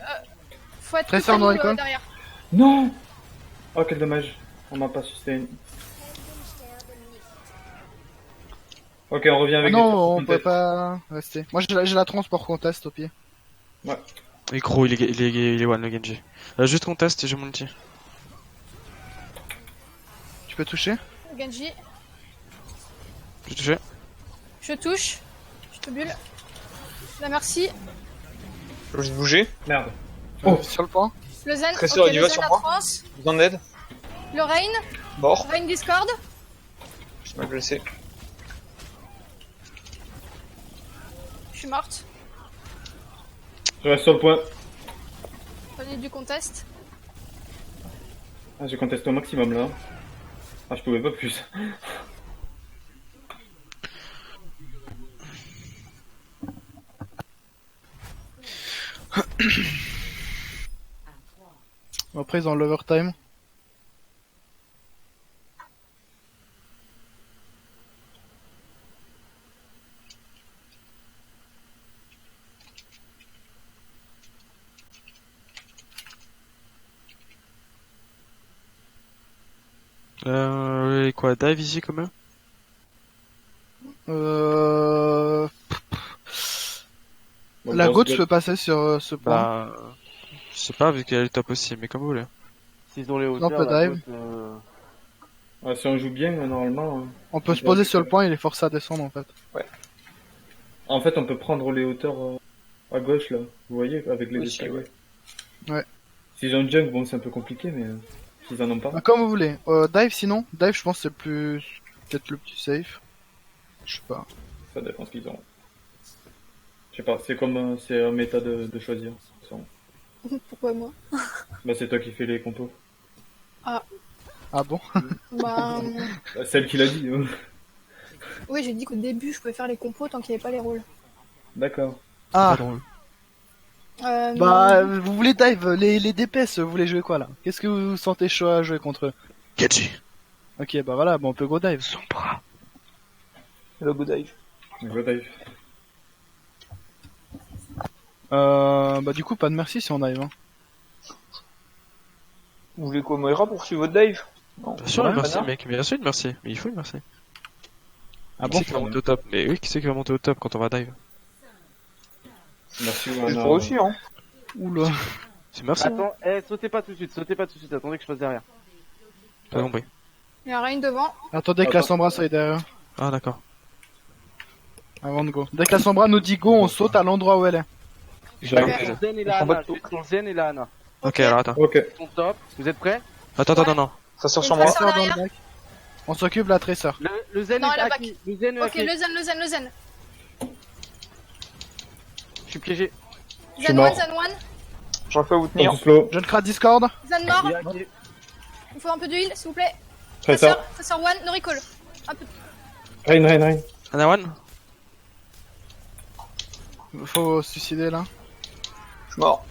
Faut être Tresseur tout no à nous, recall. derrière. Non! Oh, quel dommage. On m'a pas sustain. Ok, on revient Ah avec non, on des peut pas rester. Moi j'ai la transport contest au pied. Et gros, il est one le Genji. Juste contest et j'ai mon ulti. Tu peux toucher? Le Genji. J'ai touché. Je touche. Je te bulle. La merci. J'ai obligé de bouger. Merde. Sur le point. Le Zen. Tressor, Ok, il le va Zen sur à moi. trans. Besoin d'aide. Le Rain. Mort. Rain Discord. Je suis mal blessé. Je suis morte. Je reste sur le point. Prenez du contest. Ah, j'ai contesté au maximum là. Ah, je pouvais pas plus. Après ils ont l'overtime. Et quoi, dive ici quand même? Bon, La bon, goutte c'est- peut passer sur ce point. Bah. Je sais pas, vu qu'elle est top aussi, mais comme vous voulez. S'ils ont les on hauteurs, peut la dive. côte, Ah, si on joue bien, normalement. On peut se poser sur le point, il est forcé à descendre en fait. En fait, on peut prendre les hauteurs à gauche là. Vous voyez, avec les Aussi, escaliers. Ouais. S'ils ont junk, bon, c'est un peu compliqué, mais s'ils en ont pas. Bah, comme vous voulez. Dive sinon. Dive je pense que c'est le plus... peut-être le plus safe. Je sais pas. Ça dépend ce qu'ils ont. Je sais pas, c'est comme c'est un méta de choisir. Pourquoi moi? Bah, c'est toi qui fais les compos. Ah bon? Bah, Bah, celle qui l'a dit. hein. oui, j'ai dit qu'au début, je pouvais faire les compos tant qu'il n'y avait pas les rôles. D'accord. Ah Pas drôle. bah vous voulez dive, les DPS, vous voulez jouer quoi là? Qu'est-ce que vous sentez chaud à jouer contre eux? Genji. Ok bah voilà, bon on peut go dive. Son bras. Le go dive. Go dive. Bah du coup pas de merci si on dive. Hein. Vous voulez quoi, Moira, pour suivre votre dive? Non. Bien sûr, Ouais, une merci, connard. mec. Bien sûr, une merci. Mais il faut une merci. Ah Qui bon? c'est qui va monter au top? Mais oui, qui c'est qui va monter au top quand on va dive? Merci, C'est Wana. toi aussi, hein. Oula. C'est merci. Attends, sautez pas tout de suite, attendez que je passe derrière. Pas compris. Il y a Rain devant. Attendez que la Sombra soit derrière. Ah, d'accord. Avant de go. Dès que la Sombra nous dit go, on saute à l'endroit où elle est. J'ai Je un vais piège. sur Zen et Ils la sont pas Ana, de je vais sur Zen et la Ana. Ok, alors attends. Ok. Ils sont top, vous êtes prêts? Attends, non. Ça sort Et sur ça moi. sort Tresseur dans derrière. le deck. On s'occupe de la Tresseur. Le Zen Non, est la acquis. Le Zen est Ok, acquis. le Zen. Je suis piégé. suis Zen mort. one. J'aurais pas à vous tenir. Tout slow. Jeune Krat Discord. Zan mort. Il est hacké. Il me faut un peu de heal, s'il vous plaît. Tracer. Tracer one, no recall. Un peu. Rain. Anawan? Faut se suicider là. Je suis mort.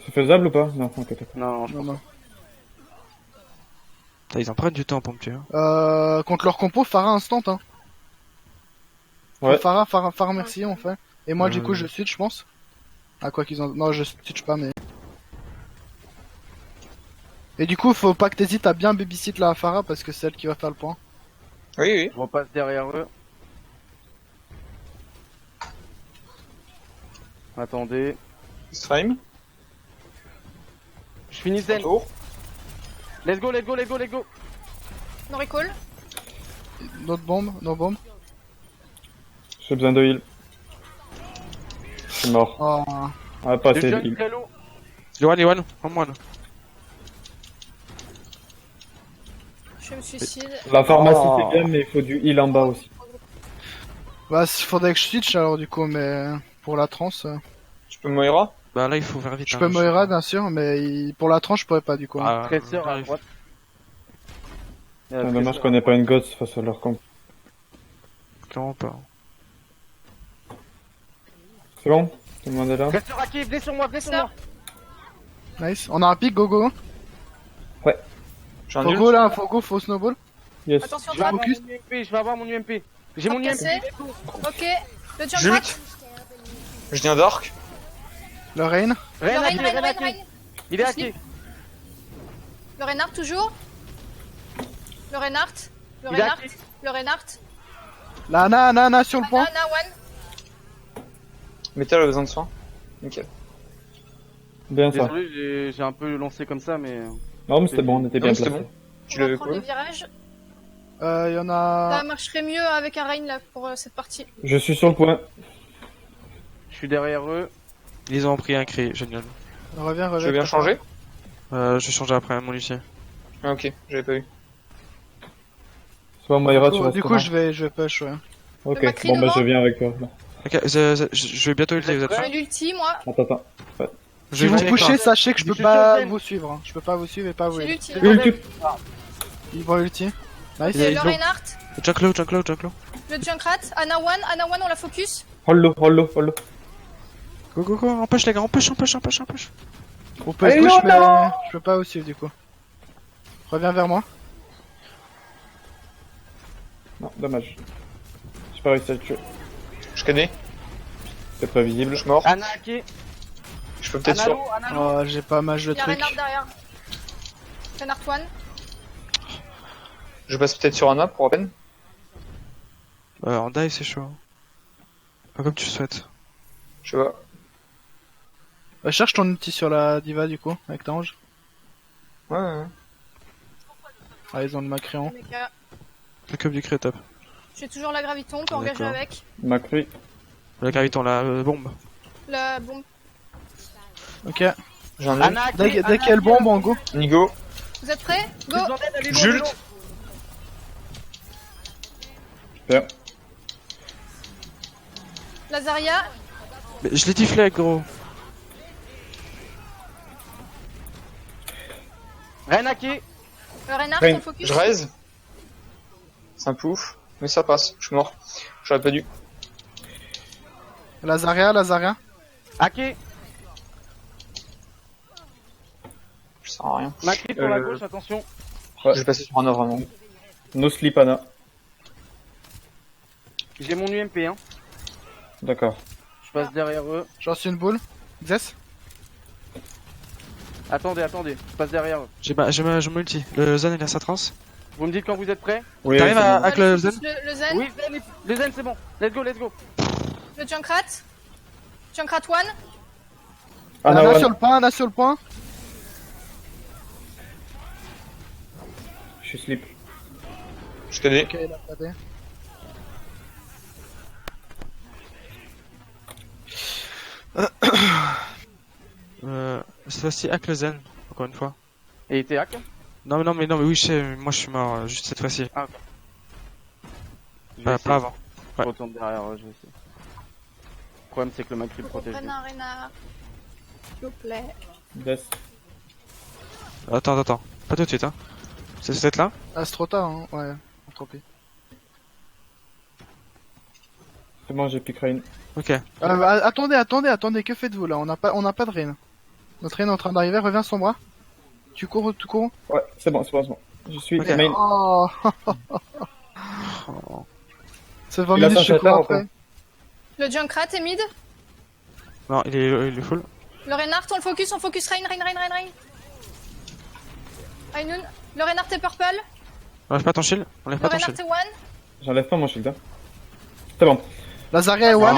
C'est faisable ou pas? Non, ok, d'accord. Non, je Non, non. Putain, ils en prennent du temps pour me tuer. Hein. Contre leur compo, Pharah instant, hein. Ouais. Pharah merci, on fait. Et moi, du coup, Ouais. je switch, je pense. Ah, quoi qu'ils en... Non, je switch pas, mais... Et du coup, faut pas que t'hésites à bien babysit la Pharah, parce que c'est elle qui va faire le point. Oui. je repasse derrière eux. Attendez. Stream. Je finis Zen. Tour. Let's go. No recall. Notre bombe, nos bombes. J'ai besoin de heal. Je suis mort. Oh. Ah, pas Le assez de junk heal. très low. Yohan, one. Je me suicide. La pharmacie Oh. c'est bien, mais il faut du heal en bas aussi. Bah, faudrait que je switch, alors, du coup, mais... Pour la transe... Tu peux Moira? Bah là, il faut faire vite. Je hein, peux Moira, bien sûr, mais pour la tranche, je pourrais pas, du coup. Ah, Tracer à j'arrive. droite. C'est dommage qu'on ait pas une gosse face à leur comp. Clairement pas. C'est bon? Tout le monde est là? Tracer hacké, venez sur moi. Nice. On a un pic, go. J'ai un Faut nul. go, là, faut snowball. Yes. Attention, Je vais drop. avoir mon UMP. J'ai mon Drop UMP. cassé. Ok. Le Jute. Junkrat. Je viens d'Arc. Le Rain. Le Rien Rain. hacké. Il est hacké. Le Reinhardt toujours. Le Reinhardt. Le Il est Reinhardt. hacké. Le Reinhardt. La Ana sur le point. Ana one. Metal a besoin de soin. Nickel. Bien ça. Désolé, j'ai un peu lancé comme ça, mais... Non, mais c'était bon, on était bien Non, c'était placés. bon. Tu On va l'avais prendre le cool. virage. Y en a... Ça marcherait mieux avec un Rain là pour cette partie. Je suis sur le point. Je suis derrière eux. Ils ont pris un cri, génial. Reviens. Je vais bien changer? Je vais changer après mon Lucie. Ah, ok, j'avais pas vu. C'est bon, Moira, tu restes Du coup, là. je vais push, ouais. Ok, Macri bon bah devant. je viens avec toi. là. Ok, je vais bientôt ulti, vous êtes Je prêts? mets l'ulti moi. Attends. Je Si vais vous ulti avec pushez, toi. sachez que je Je peux suis pas sur scène. vous suivre. Hein. Je peux pas vous suivre et pas vous J'ai aider. l'ulti. Ulti. Ils vont ulti. Nice. C'est le Reinhardt. Junklow. Le Junkrat. Ana one, on la focus. Hold-le. Go, empêche les gars, empêche. On peut Allez, push, non, mais non. je peux pas vous suivre du coup. Reviens vers moi. Non, dommage. J'ai pas réussi à le tuer. Je connais. C'est prévisible. Je suis mort. Ana hacké. Je peux peut-être Analo, sur. Analo. Oh, j'ai pas match de Il y a trucs. Reinhardt derrière. Reinhardt one. Je passe peut-être sur Anna pour à peine. En dive, c'est chaud. Pas comme tu le souhaites. Je sais pas. Cherche ton outil sur la diva du coup, avec ta ange. Ouais. Ah, ils ont le Macréon. Les gars, Le cube du cri est top. j'ai toujours la graviton, on peut engager D'accord. avec. Macri. La graviton, la bombe. La bombe. Ok. J'ai un nul. Ana hacké. Dès Ana qu'il y a le bombe, en go. Nigo. Vous êtes prêts? Go! J'ai besoin d'aide, allez, Jules. go. Super. Lazaria. Mais je l'ai tiflé, gros. Rien hacké. Le Reinhardt, Rain. on focus. Je raise. C'est un peu ouf. Mais ça passe. Je suis mort. J'aurais pas dû. Lazaria. Hacké. Je sers à rien. Macri sur la gauche, attention. Ouais. Je vais passer sur Anna vraiment. No sleep Anna. J'ai mon UMP, hein. D'accord. Je passe derrière eux. J'en suis une boule. Xes. Attendez. Je passe derrière eux. J'ai mon ulti. Le Zen, il a sa trans. Vous me dites quand vous êtes prêts? Oui, T'arrives c'est à- bon. avec le Zen? Le Zen. Oui, le Zen, c'est bon. Let's go. Le Junkrat. Junkrat one. Anna Ana one. sur le point. Je suis sleep. Je connais. Ok, il a pas dé. Cette fois-ci, hack le Zen, encore une fois. Et il était hack? Non, mais oui, je sais, moi je suis mort, juste cette fois-ci. Ah, ok. Je vais Pas essayer. avant. Je retourne derrière eux, je vais essayer. problème, c'est que le Macri protège. Prenez un renard. S'il vous plaît. Yes. Attends. Pas tout de suite, hein. C'est cette là? Ah, c'est trop tard, hein. Ouais, tant pis. C'est bon, j'ai pick Rain. Ok. Attendez, que faites-vous là? On n'a pas de reine. Notre reine est en train d'arriver, reviens sur moi. Tu cours. Ouais, c'est bon. Je suis Ok. main. Oh. C'est 20 Il a minutes, je son cours chatard, après. Le Junkrat est mid. Non, il est full. Le Reinhardt, on focus Rain. Rainoun. Le Reinhardt est purple. Enlève pas ton shield. Le Reinhardt est one. J'enlève pas mon shield. Hein. C'est bon. La Zarya est one.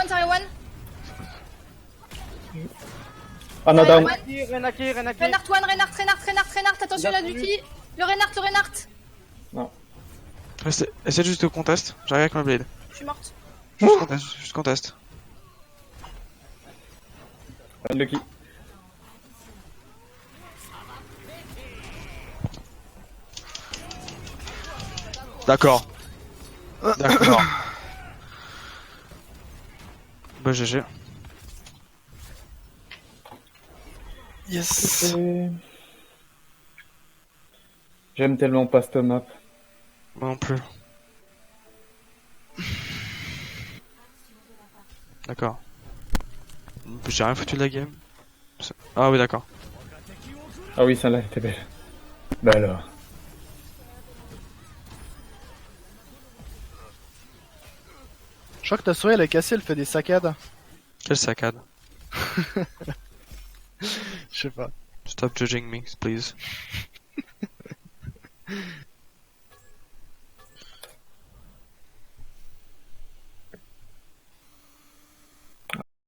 Zarya one. Anna down. Renaki. Reinhardt one, Reinhardt. Attention, il a du ki. Le Reinhardt. Essaie juste de contest. J'arrive avec ma blade. Je suis morte. Juste contest. Unlucky. D'accord. Bah GG. Yes. J'aime tellement pas cette map. Moi non plus. D'accord. J'ai rien foutu de la game. Ah oui d'accord. Ah oui, celle-là était belle. Bah alors. Je crois que ta souris elle est cassée, elle fait des saccades. Quelle saccade. Je sais pas. Stop judging me, please.